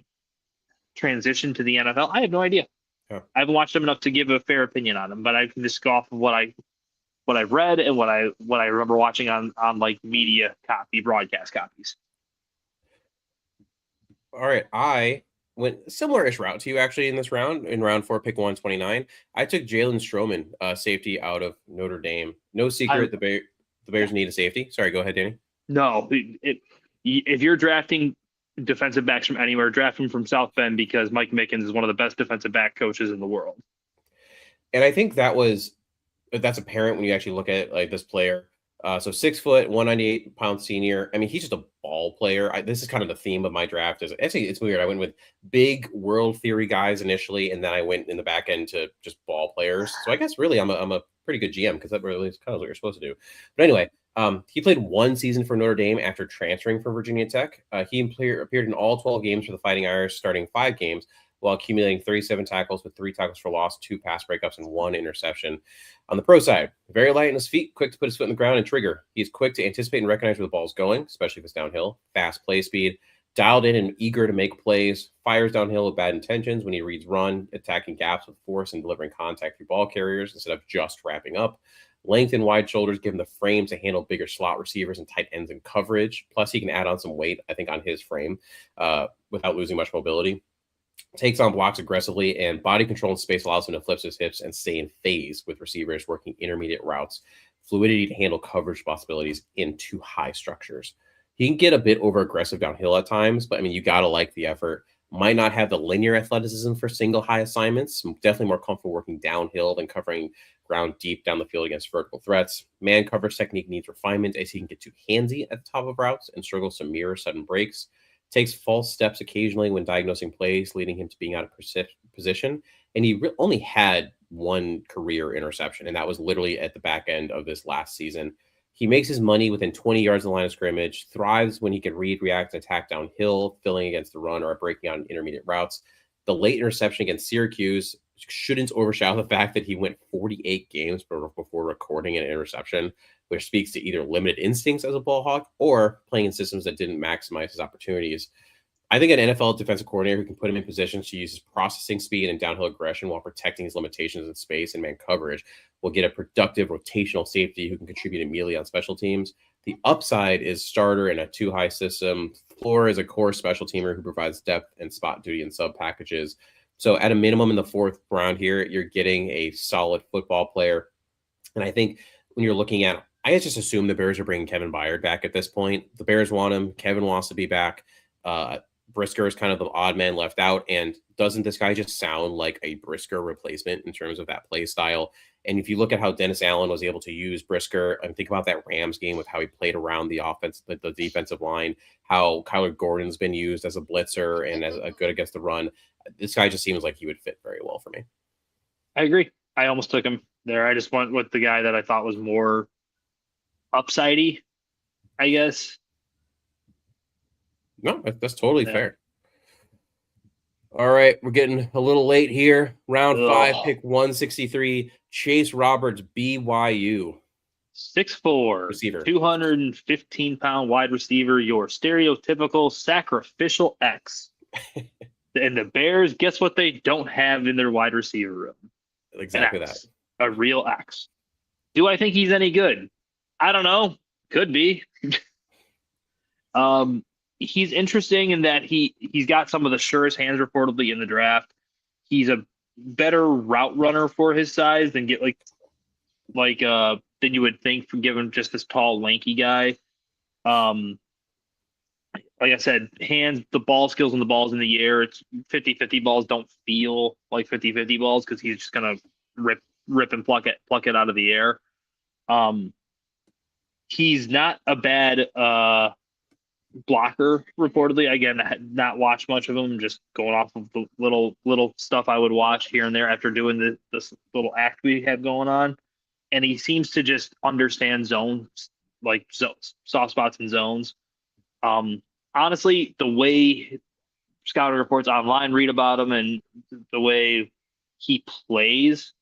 transition to the NFL? I have no idea. Yeah. I haven't watched him enough to give a fair opinion on him, but I can just go off of what I've read and what I remember watching on like media copy, broadcast copies. All right, I went similar-ish route to you actually in this round. In round 4, pick 129, I took Jalen Stroman, safety out of Notre Dame. No secret, the Bears need a safety. Sorry, go ahead, Danny. No, if you're drafting defensive backs from anywhere, draft him from South Bend because Mike Mickens is one of the best defensive back coaches in the world. And I think that's apparent when you actually look at like this player. So 6 foot, 198-pound senior. I mean, he's just a ball player. This is kind of the theme of my draft. It's weird. I went with big world theory guys initially, and then I went in the back end to just ball players. So I guess really I'm a pretty good GM because that really is kind of what you're supposed to do. But anyway, he played 1 season for Notre Dame after transferring from Virginia Tech. He appeared in all 12 games for the Fighting Irish, starting 5 games, while accumulating 37 tackles with 3 tackles for loss, 2 pass breakups, and 1 interception. On the pro side, very light on his feet, quick to put his foot in the ground and trigger. He's quick to anticipate and recognize where the ball's going, especially if it's downhill. Fast play speed, dialed in and eager to make plays, fires downhill with bad intentions when he reads run, attacking gaps with force and delivering contact through ball carriers instead of just wrapping up. Length and wide shoulders give him the frame to handle bigger slot receivers and tight ends in coverage. Plus, he can add on some weight, I think, on his frame without losing much mobility. Takes on blocks aggressively, and body control in space allows him to flip his hips and stay in phase with receivers working intermediate routes. Fluidity to handle coverage possibilities in too high structures. He can get a bit over aggressive downhill at times, but I mean, you got to like the effort. Might not have the linear athleticism for single high assignments. Definitely more comfortable working downhill than covering ground deep down the field against vertical threats. Man coverage technique needs refinement as he can get too handsy at the top of routes and struggles to mirror sudden breaks. Takes false steps occasionally when diagnosing plays, leading him to being out of position. And he only had 1 career interception, and that was literally at the back end of this last season. He makes his money within 20 yards of the line of scrimmage, thrives when he can read, react, and attack downhill, filling against the run or breaking out in intermediate routes. The late interception against Syracuse shouldn't overshadow the fact that he went 48 games before recording an interception, which speaks to either limited instincts as a ball hawk or playing in systems that didn't maximize his opportunities. I think an NFL defensive coordinator who can put him in positions to use his processing speed and downhill aggression while protecting his limitations in space and man coverage will get a productive rotational safety who can contribute immediately on special teams. The upside is starter in a 2-high system. Floor is a core special teamer who provides depth and spot duty in sub packages. So at a minimum in the 4th round here, you're getting a solid football player. And I think when you're looking at, I just assume the Bears are bringing Kevin Byard back at this point. The Bears want him. Kevin wants to be back. Brisker is kind of the odd man left out. And doesn't this guy just sound like a Brisker replacement in terms of that play style? And if you look at how Dennis Allen was able to use Brisker, and think about that Rams game with how he played around the offense, the defensive line, how Kyler Gordon's been used as a blitzer and as a good against the run. This guy just seems like he would fit very well for me. I agree. I almost took him there. I just went with the guy that I thought was more upsidey, I guess. No, that's totally Yeah. fair. All right, we're getting a little late here. Round 5, pick 163. Chase Roberts, BYU. 6'4", Receiver. 215-pound wide receiver, your stereotypical sacrificial X. And the Bears, guess what they don't have in their wide receiver room? Exactly An that. X. A real X. Do I think he's any good? I don't know. Could be. He's interesting in that he's got some of the surest hands reportedly in the draft. He's a better route runner for his size than than you would think from given just this tall, lanky guy. Like I said, hands, the ball skills and the balls in the air. It's 50-50 balls don't feel like 50-50 balls because he's just gonna rip and pluck it out of the air. He's not a bad blocker reportedly. Again, I had not watched much of him, just going off of the little stuff I would watch here and there after doing this little act we had going on. And he seems to just understand zones, like soft spots and zones. Honestly, the way scouting reports online read about him and the way he plays,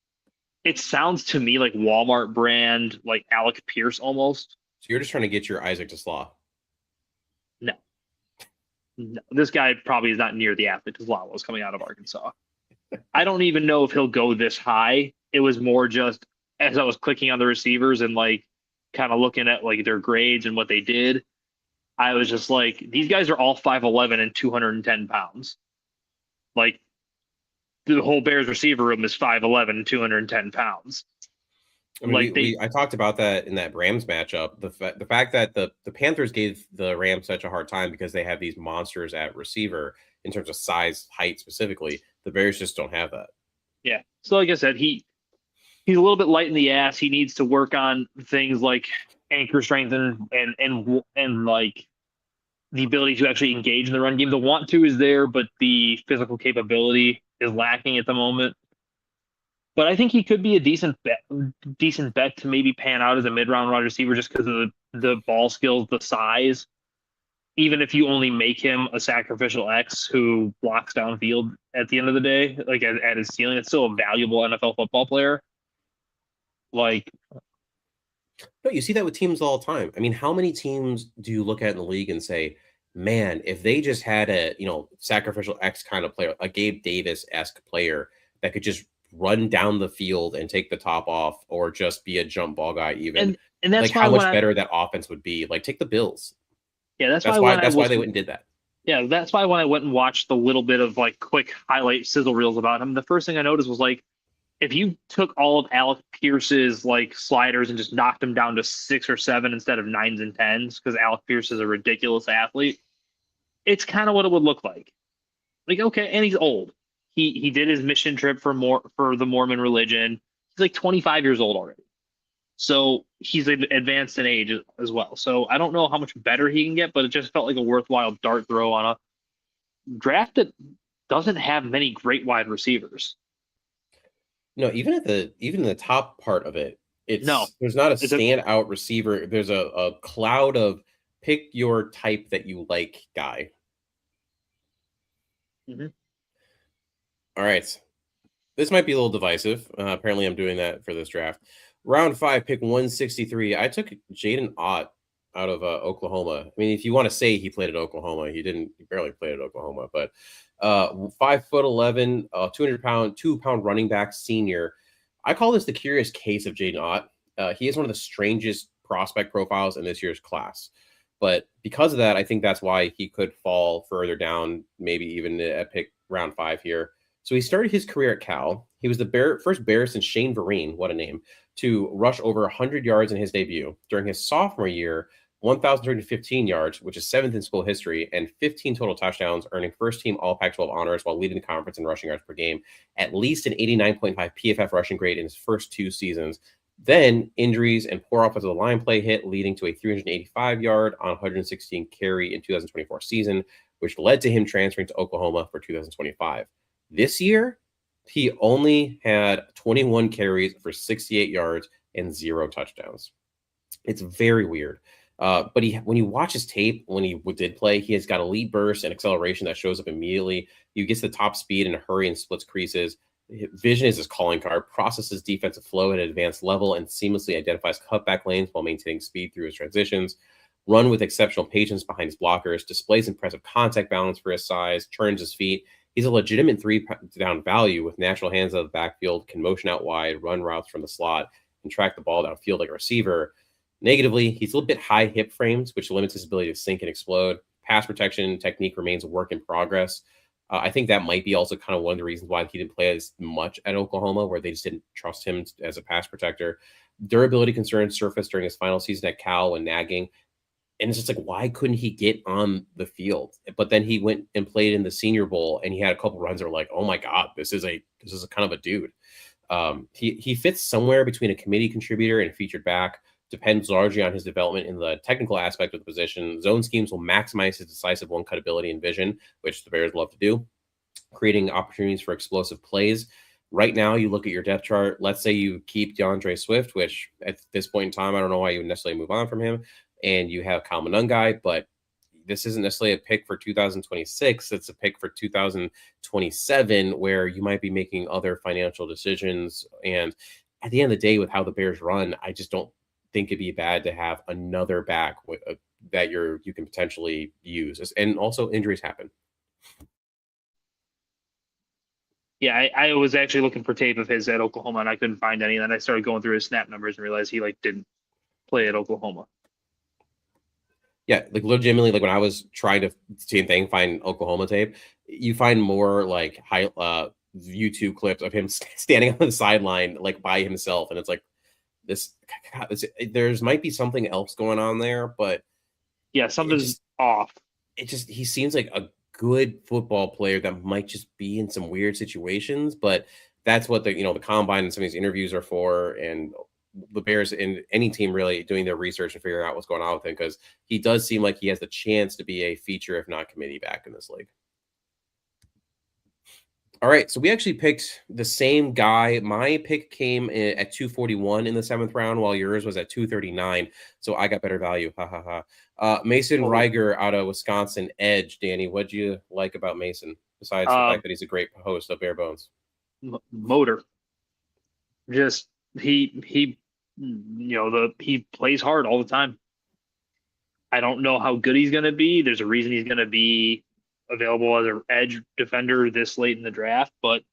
it sounds to me like Walmart brand, like Alec Pierce almost. So you're just trying to get your Isaac to Slaw. No, this guy probably is not near the athlete as Lalo's coming out of Arkansas. I don't even know if he'll go this high. It was more just as I was clicking on the receivers and like kind of looking at like their grades and what they did. I was just like, these guys are all 5'11" and 210 pounds. Like the whole Bears receiver room is 5'11" and 210 pounds. I mean, I talked about that in that Rams matchup. The fact that the Panthers gave the Rams such a hard time because they have these monsters at receiver in terms of size, height specifically. The Bears just don't have that. Yeah. So like I said, he's a little bit light in the ass. He needs to work on things like anchor strength and like the ability to actually engage in the run game. The want to is there, but the physical capability is lacking at the moment. But I think he could be a decent bet to maybe pan out as a mid-round wide receiver just because of the ball skills, the size. Even if you only make him a sacrificial X who blocks downfield at the end of the day, like at his ceiling, it's still a valuable NFL football player. Like, no, you see that with teams all the time. I mean, how many teams do you look at in the league and say, man, if they just had a sacrificial X kind of player, a Gabe Davis-esque player that could just run down the field and take the top off, or just be a jump ball guy, even and that's like how much better that offense would be. Like, take the Bills. Yeah, that's why they went and did that. Yeah, that's why when I went and watched the little bit of like quick highlight sizzle reels about him, the first thing I noticed was like, if you took all of Alec Pierce's like sliders and just knocked them down to 6 or 7 instead of 9s and 10s, because Alec Pierce is a ridiculous athlete, it's kind of what it would look like. Like, okay, and he's old. He did his mission trip for the Mormon religion. He's like 25 years old already. So he's advanced in age as well. So I don't know how much better he can get, but it just felt like a worthwhile dart throw on a draft that doesn't have many great wide receivers. No, even in the top part of it, there's not a standout receiver. There's a cloud of pick your type that you like guy. Mm-hmm. All right. This might be a little divisive. Apparently I'm doing that for this draft. Round 5, pick 163. I took Jaden Ott out of Oklahoma. I mean, if you want to say he played at Oklahoma, he didn't. He barely played at Oklahoma, but 5'11", 200-pound, 2-pound running back senior. I call this the curious case of Jaden Ott. He is one of the strangest prospect profiles in this year's class. But because of that, I think that's why he could fall further down, maybe even at pick round 5 here. So he started his career at Cal. He was the first Bear since Shane Vereen, what a name, to rush over 100 yards in his debut. During his sophomore year, 1,315 yards, which is 7th in school history, and 15 total touchdowns, earning first-team All Pac-12 honors while leading the conference in rushing yards per game, at least an 89.5 PFF rushing grade in his first 2 seasons. Then injuries and poor offensive line play hit, leading to a 385-yard on 116 carry in 2024 season, which led to him transferring to Oklahoma for 2025. This year, he only had 21 carries for 68 yards and 0 touchdowns. It's very weird. But when you watch his tape, when he did play, he has got elite burst and acceleration that shows up immediately. He gets the top speed in a hurry and splits creases. Vision is his calling card, processes defensive flow at an advanced level, and seamlessly identifies cutback lanes while maintaining speed through his transitions. Run with exceptional patience behind his blockers, displays impressive contact balance for his size, turns his feet. He's a legitimate 3-down value with natural hands out of the backfield, can motion out wide, run routes from the slot, and track the ball downfield like a receiver. Negatively, he's a little bit high hip frames, which limits his ability to sink and explode. Pass protection technique remains a work in progress. I think that might be also kind of one of the reasons why he didn't play as much at Oklahoma, where they just didn't trust him as a pass protector. Durability concerns surfaced during his final season at Cal when nagging. And it's just like, why couldn't he get on the field? But then he went and played in the Senior Bowl, and he had a couple runs that were like, oh my God, this is a kind of a dude. He fits somewhere between a committee contributor and a featured back. Depends largely on his development in the technical aspect of the position. Zone schemes will maximize his decisive one-cut ability and vision, which the Bears love to do, creating opportunities for explosive plays. Right now, you look at your depth chart. Let's say you keep DeAndre Swift, which at this point in time, I don't know why you would necessarily move on from him, and you have Kyle Monungai, but this isn't necessarily a pick for 2026. It's a pick for 2027, where you might be making other financial decisions. And at the end of the day, with how the Bears run, I just don't think it'd be bad to have another back that you can potentially use. And also, injuries happen. Yeah, I was actually looking for tape of his at Oklahoma, and I couldn't find any. And then I started going through his snap numbers and realized he didn't play at Oklahoma. Yeah, legitimately, when I was trying to find Oklahoma tape, you find more high YouTube clips of him standing on the sideline by himself, and it's like there's might be something else going on there, but yeah, something's off. He seems like a good football player that might just be in some weird situations, but that's what the combine and some of these interviews are for, and the Bears and any team really doing their research and figuring out what's going on with him, because he does seem like he has the chance to be a feature, if not committee, back in this league. All right, so we actually picked the same guy. My pick came at 241 in the 7th round, while yours was at 239. So I got better value. Ha ha ha. Mason Reiger out of Wisconsin, edge. Danny, what'd you like about Mason besides the fact that he's a great host of Bare Bones? Motor. Just he plays hard all the time. I don't know how good he's going to be. There's a reason he's going to be available as an edge defender this late in the draft, but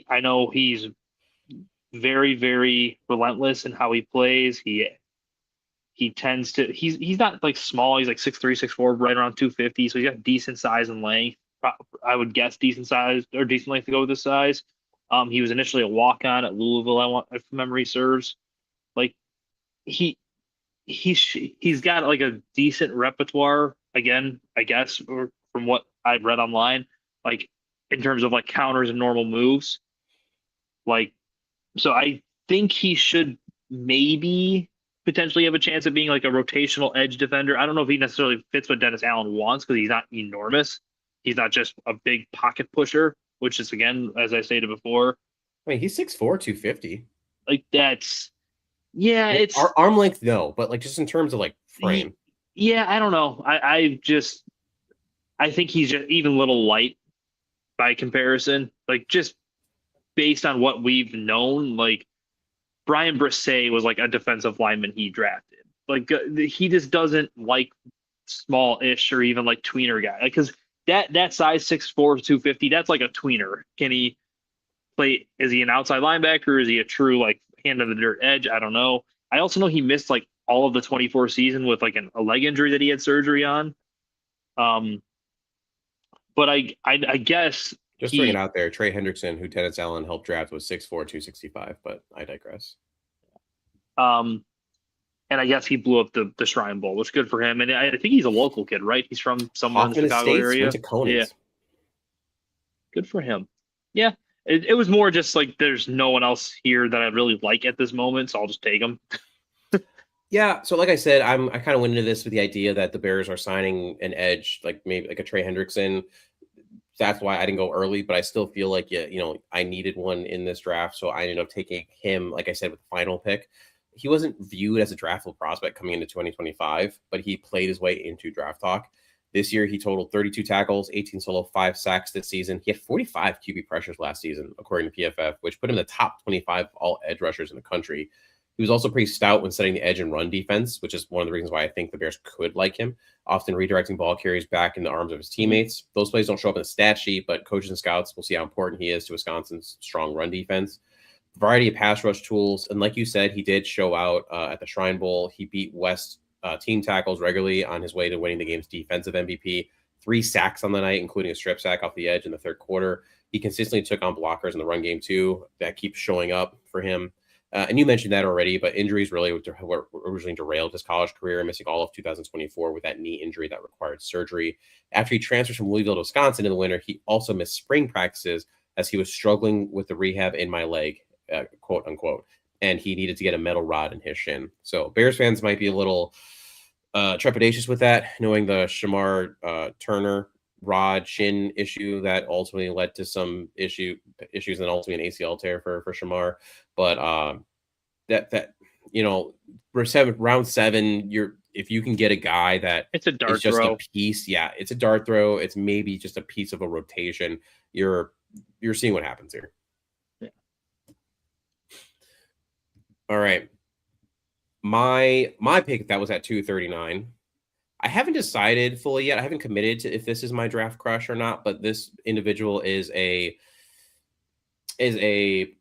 I know he's very, very relentless in how he plays. He tends to, he's not small. He's 6'3", 6'4", right around 250. So he's got decent size and length. I would guess decent size or decent length to go with the size. He was initially a walk-on at Louisville, if memory serves. He's got a decent repertoire, again, I guess, or from what I've read online, in terms of counters and normal moves. So I think he should maybe potentially have a chance of being a rotational edge defender. I don't know if he necessarily fits what Dennis Allen wants, because he's not enormous. He's not just a big pocket pusher, which is, again, as I stated before. I mean, he's 6'4", 250. That's, yeah, it's arm length, no, but just in terms of frame. Yeah, I don't know. I think he's just even a little light by comparison. Just based on what we've known, Brian Brisset was a defensive lineman he drafted. He just doesn't like small-ish or even tweener guy. Because that size 6'4", 250, that's a tweener. Can he play? Is he an outside linebacker? Is he a true hand of the dirt edge? I don't know. I also know he missed all of the 24 season with a leg injury that he had surgery on. But I guess just throwing it out there, Trey Hendrickson, who Dennis Allen helped draft, was 6'4", 265, but I digress. And I guess he blew up the Shrine Bowl, which is good for him. And I think he's a local kid, right? He's from somewhere in the Chicago area. Yeah. Good for him. Yeah. It was more just there's no one else here that I really like at this moment, so I'll just take him. Yeah, so like I said, I kind of went into this with the idea that the Bears are signing an edge, maybe a Trey Hendrickson. That's why I didn't go early, but I still feel I needed one in this draft, so I ended up taking him, like I said, with the final pick. he wasn't viewed as a draftable prospect coming into 2025, but he played his way into draft talk. This year, he totaled 32 tackles, 18 solo, 5 sacks this season. He had 45 QB pressures last season, according to PFF, which put him in the top 25 all edge rushers in the country. He was also pretty stout when setting the edge and run defense, which is one of the reasons why I think the Bears could like him, often redirecting ball carries back in the arms of his teammates. Those plays don't show up in the stat sheet, but coaches and scouts will see how important he is to Wisconsin's strong run defense. Variety of pass rush tools. And like you said, he did show out at the Shrine Bowl. He beat West team tackles regularly on his way to winning the game's defensive MVP. 3 sacks on the night, including a strip sack off the edge in the third quarter. He consistently took on blockers in the run game, too. That keeps showing up for him. And you mentioned that already, but injuries really were originally derailed his college career, missing all of 2024 with that knee injury that required surgery. After he transferred from Louisville to Wisconsin in the winter, he also missed spring practices as he was struggling with the rehab in my leg, quote unquote, and he needed to get a metal rod in his shin. So Bears fans might be a little trepidatious with that, knowing the Shamar Turner rod shin issue that ultimately led to some issues and ultimately an ACL tear for Shamar. But that round 7, if you can get a guy that it's a dart is just throw. a piece, it's a dart throw. It's maybe just a piece of a rotation. You're seeing what happens here. Yeah. All right. My pick that was at 239. I haven't decided fully yet. I haven't committed to if this is my draft crush or not, but this individual is a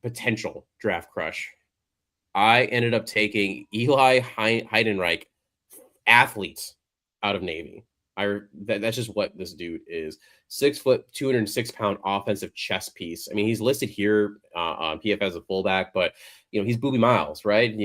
potential draft crush. I ended up taking Eli Heidenreich, athletes out of Navy. That's just what this dude is. 6 foot, 206-pound offensive chess piece. I mean, he's listed here on PFF as a fullback, but he's Booby Miles, right?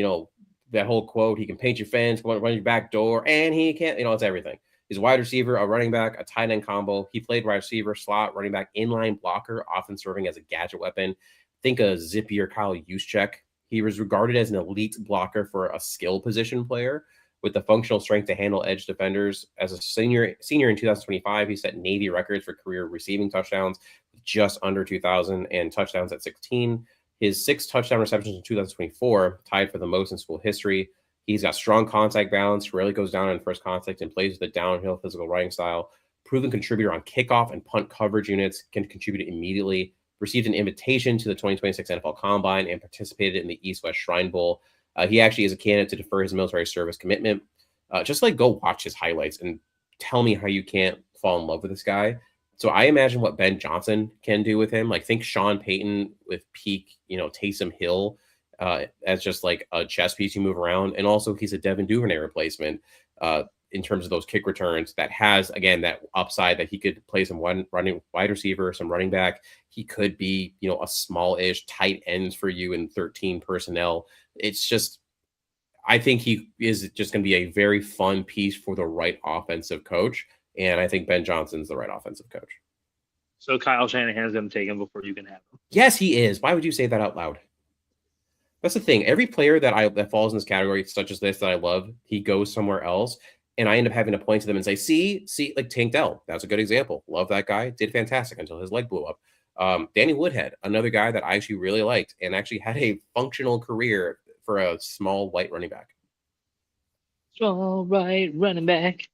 That whole quote, he can paint your fence, run your back door, and he can't, it's everything. He's a wide receiver, a running back, a tight end combo. He played wide receiver, slot, running back, inline blocker, often serving as a gadget weapon. Think a Zippy or Kyle Juszczyk. He was regarded as an elite blocker for a skill position player with the functional strength to handle edge defenders. As a senior in 2025, he set Navy records for career receiving touchdowns, just under 2,000, and touchdowns at 16. His 6 touchdown receptions in 2024 tied for the most in school history. He's got strong contact balance, rarely goes down on first contact, and plays with a downhill physical running style. Proven contributor on kickoff and punt coverage units, can contribute immediately. Received an invitation to the 2026 NFL Combine and participated in the East-West Shrine Bowl. He actually is a candidate to defer his military service commitment. Just go watch his highlights and tell me how you can't fall in love with this guy. So I imagine what Ben Johnson can do with him. Think Sean Payton with peak, Taysom Hill as just like a chess piece you move around. And also he's a Devin Duvernay replacement in terms of those kick returns that has, again, that upside that he could play some running wide receiver, some running back. He could be, a small-ish tight ends for you in 13 personnel. It's just, I think he is just going to be a very fun piece for the right offensive coach. And I think Ben Johnson's the right offensive coach. So Kyle Shanahan's going to take him before you can have him. Yes, he is. Why would you say that out loud? That's the thing. Every player that falls in this category, such as this, that I love, he goes somewhere else. And I end up having to point to them and say, see, like Tank Dell. That's a good example. Love that guy. Did fantastic until his leg blew up. Danny Woodhead, another guy that I actually really liked and actually had a functional career for a small white running back. Small white running back.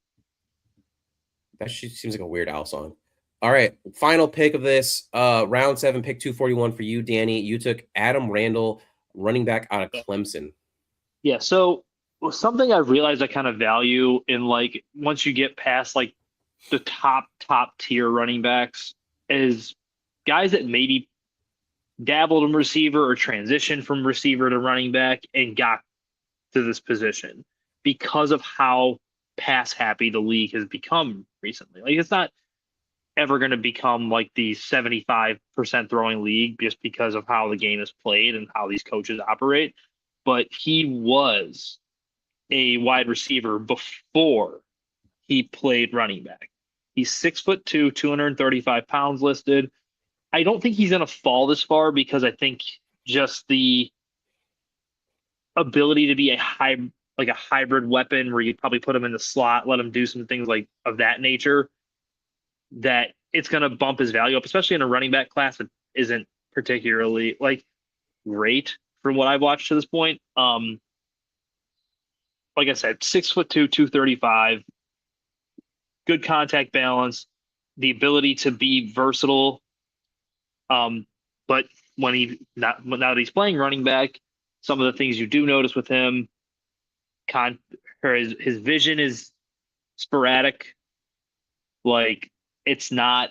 That seems like a Weird Al song. All right, final pick of this, round 7, pick 241 for you, Danny. You took Adam Randall, running back out of Clemson. Yeah, so something I've realized I kind of value in once you get past the top tier running backs is guys that maybe dabbled in receiver or transitioned from receiver to running back and got to this position because of how pass happy the league has become recently. It's not ever going to become the 75% throwing league just because of how the game is played and how these coaches operate. But he was a wide receiver before he played running back. He's 6'2", 235 pounds listed. I don't think he's going to fall this far because I think just the ability to be a hybrid weapon where you probably put him in the slot, let him do some things of that nature, that it's going to bump his value up, especially in a running back class that isn't particularly great from what I've watched to this point. like I said, 6'2", 235, good contact balance, the ability to be versatile. But now that he's playing running back, some of the things you do notice with him, his vision is sporadic. Like it's not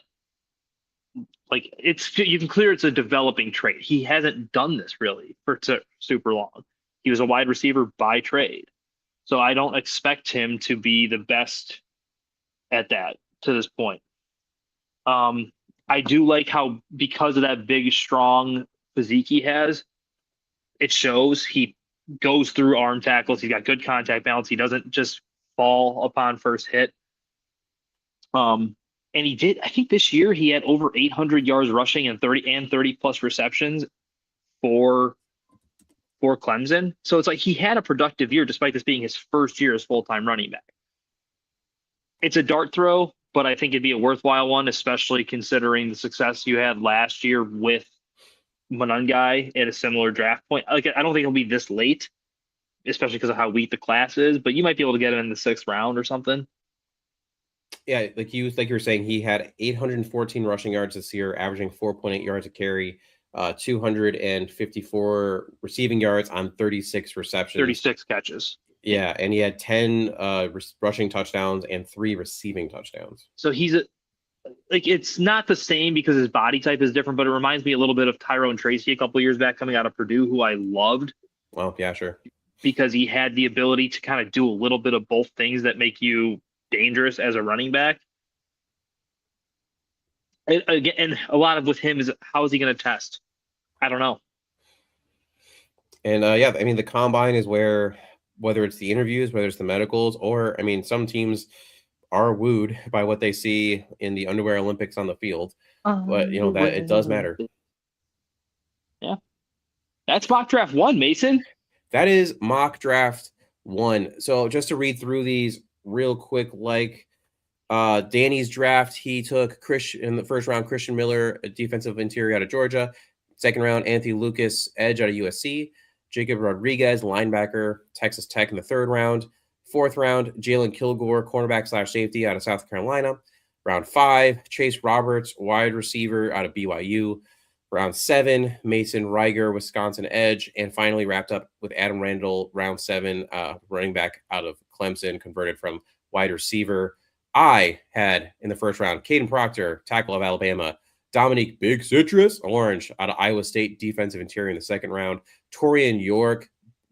like you can clear it's a developing trait. He hasn't done this really for super long. He was a wide receiver by trade. So I don't expect him to be the best at that to this point. I do like how, because of that big, strong physique he has, it shows. He goes through arm tackles. He's got good contact balance. He doesn't just fall upon first hit. And he did, I think this year he had over 800 yards rushing and 30 plus receptions for Clemson. So it's like he had a productive year despite this being his first year as full-time running back. It's a dart throw, but I think it'd be a worthwhile one, especially considering the success you had last year with Monungai at a similar draft point. Like, I don't think he'll be this late, especially because of how weak the class is, but you might be able to get him in the 6th round or something. Yeah, like you were saying, he had 814 rushing yards this year, averaging 4.8 yards a carry, 254 receiving yards on 36 receptions. 36 catches. Yeah, and he had 10 rushing touchdowns and 3 receiving touchdowns. So he's it's not the same because his body type is different, but it reminds me a little bit of Tyrone Tracy a couple of years back coming out of Purdue, who I loved. Well, yeah, sure. Because he had the ability to kind of do a little bit of both things that make you dangerous as a running back. And a lot of with him is, how is he going to test? I don't know. And yeah, I mean, the combine is where, whether it's the interviews, whether it's the medicals, or I mean, some teams are wooed by what they see in the underwear Olympics on the field. But you know that it does matter. Yeah, that's mock draft 1, Mason. That is mock draft 1. So just to read through these real quick, like Danny's draft, he took in the first round, Christian Miller, a defensive interior out of Georgia. Second round, Anthony Lucas, edge out of USC. Jacob Rodriguez, linebacker, Texas Tech in the 3rd round. 4th round, Jalen Kilgore, cornerback / safety out of South Carolina. Round 5, Chase Roberts, wide receiver out of BYU. Round 7, Mason Reiger, Wisconsin edge. And finally wrapped up with Adam Randall, round 7, running back out of Clemson, converted from wide receiver. I had in the 1st round, Caden Proctor, tackle of Alabama. Dominique Big Citrus Orange out of Iowa State, defensive interior in the 2nd round. Torian York,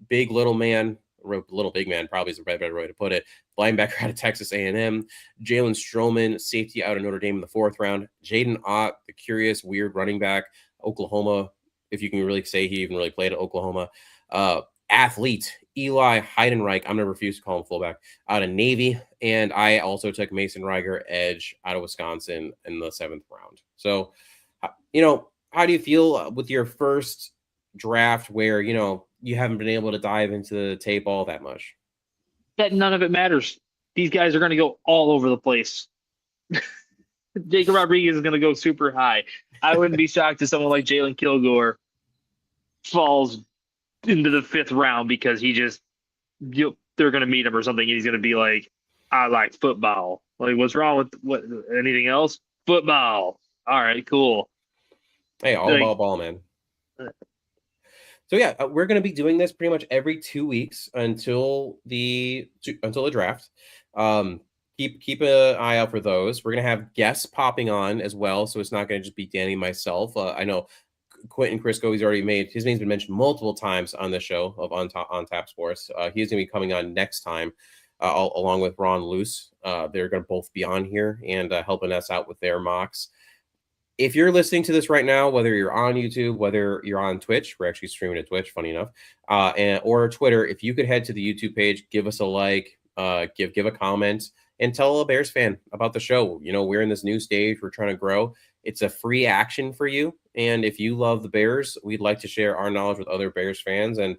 big little man, little big man probably is a better way to put it. Linebacker out of Texas A&M. Jalen Stroman, safety out of Notre Dame in the 4th round. Jaden Ott, the curious, weird running back, Oklahoma, if you can really say he even really played at Oklahoma. Athlete, Eli Heidenreich, I'm going to refuse to call him fullback, out of Navy. And I also took Mason Reiger, edge out of Wisconsin in the 7th round. So, you know, how do you feel with your first draft where, you know, you haven't been able to dive into the tape all that much? That none of it matters. These guys are going to go all over the place. Jacob Rodriguez is going to go super high. I wouldn't be shocked if someone like Jalen Kilgore falls into the 5th round because they're going to meet him or something, and he's going to be like, I like football. Like, what's wrong with anything else? Football. All right, cool. Hey, all about ball, man. So yeah, we're going to be doing this pretty much every 2 weeks until the draft. Keep an eye out for those. We're going to have guests popping on as well, so it's not going to just be Danny and myself. I know Quentin Crisco, his name's been mentioned multiple times on the show of On Tap Sports. He's going to be coming on next time, along with Ron Luce. They're going to both be on here and helping us out with their mocks. If you're listening to this right now, whether you're on YouTube, whether you're on Twitch, we're actually streaming to Twitch, funny enough, or Twitter, if you could head to the YouTube page, give us a like, give a comment, and tell a Bears fan about the show. You know, we're in this new stage. We're trying to grow. It's a free action for you. And if you love the Bears, we'd like to share our knowledge with other Bears fans. And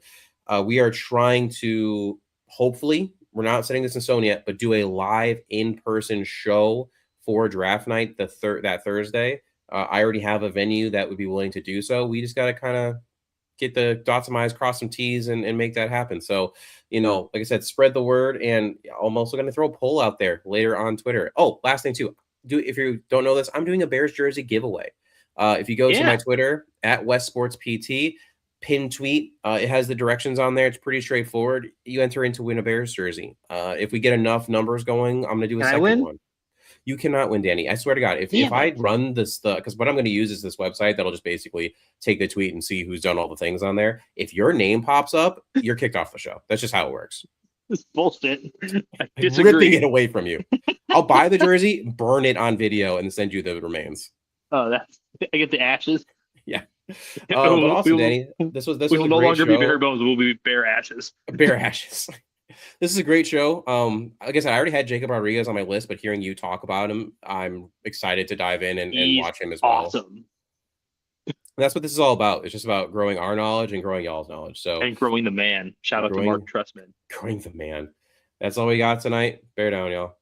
we are trying to, hopefully, we're not setting this in stone yet, but do a live in-person show for draft night that Thursday. I already have a venue that would be willing to do so. We just got to kind of get the dots of my I's, cross some T's, and make that happen. So, like I said, spread the word. And I'm also going to throw a poll out there later on Twitter. Oh, last thing too. If you don't know this, I'm doing a Bears jersey giveaway. If you go to my Twitter at West Sports PT, pin tweet, it has the directions on there. It's pretty straightforward. You enter in to win a Bears jersey. If we get enough numbers going, I'm going to do a second one. You cannot win, Danny. I swear to God. If I run this, because what I'm going to use is this website that'll just basically take the tweet and see who's done all the things on there. If your name pops up, you're kicked off the show. That's just how it works. It's bullshit. I disagree. Ripping it away from you. I'll buy the jersey, burn it on video, and send you the remains. Oh, I get the ashes. Yeah. But also, Danny, this was will no longer be bare bones. We'll be bare ashes. Bare ashes. This is a great show. Like I said, I already had Jacob Rodriguez on my list, but hearing you talk about him, I'm excited to dive in and watch him as well. Awesome. That's what this is all about. It's just about growing our knowledge and growing y'all's knowledge. And growing the man. Shout out to Mark Trestman. Growing the man. That's all we got tonight. Bear down, y'all.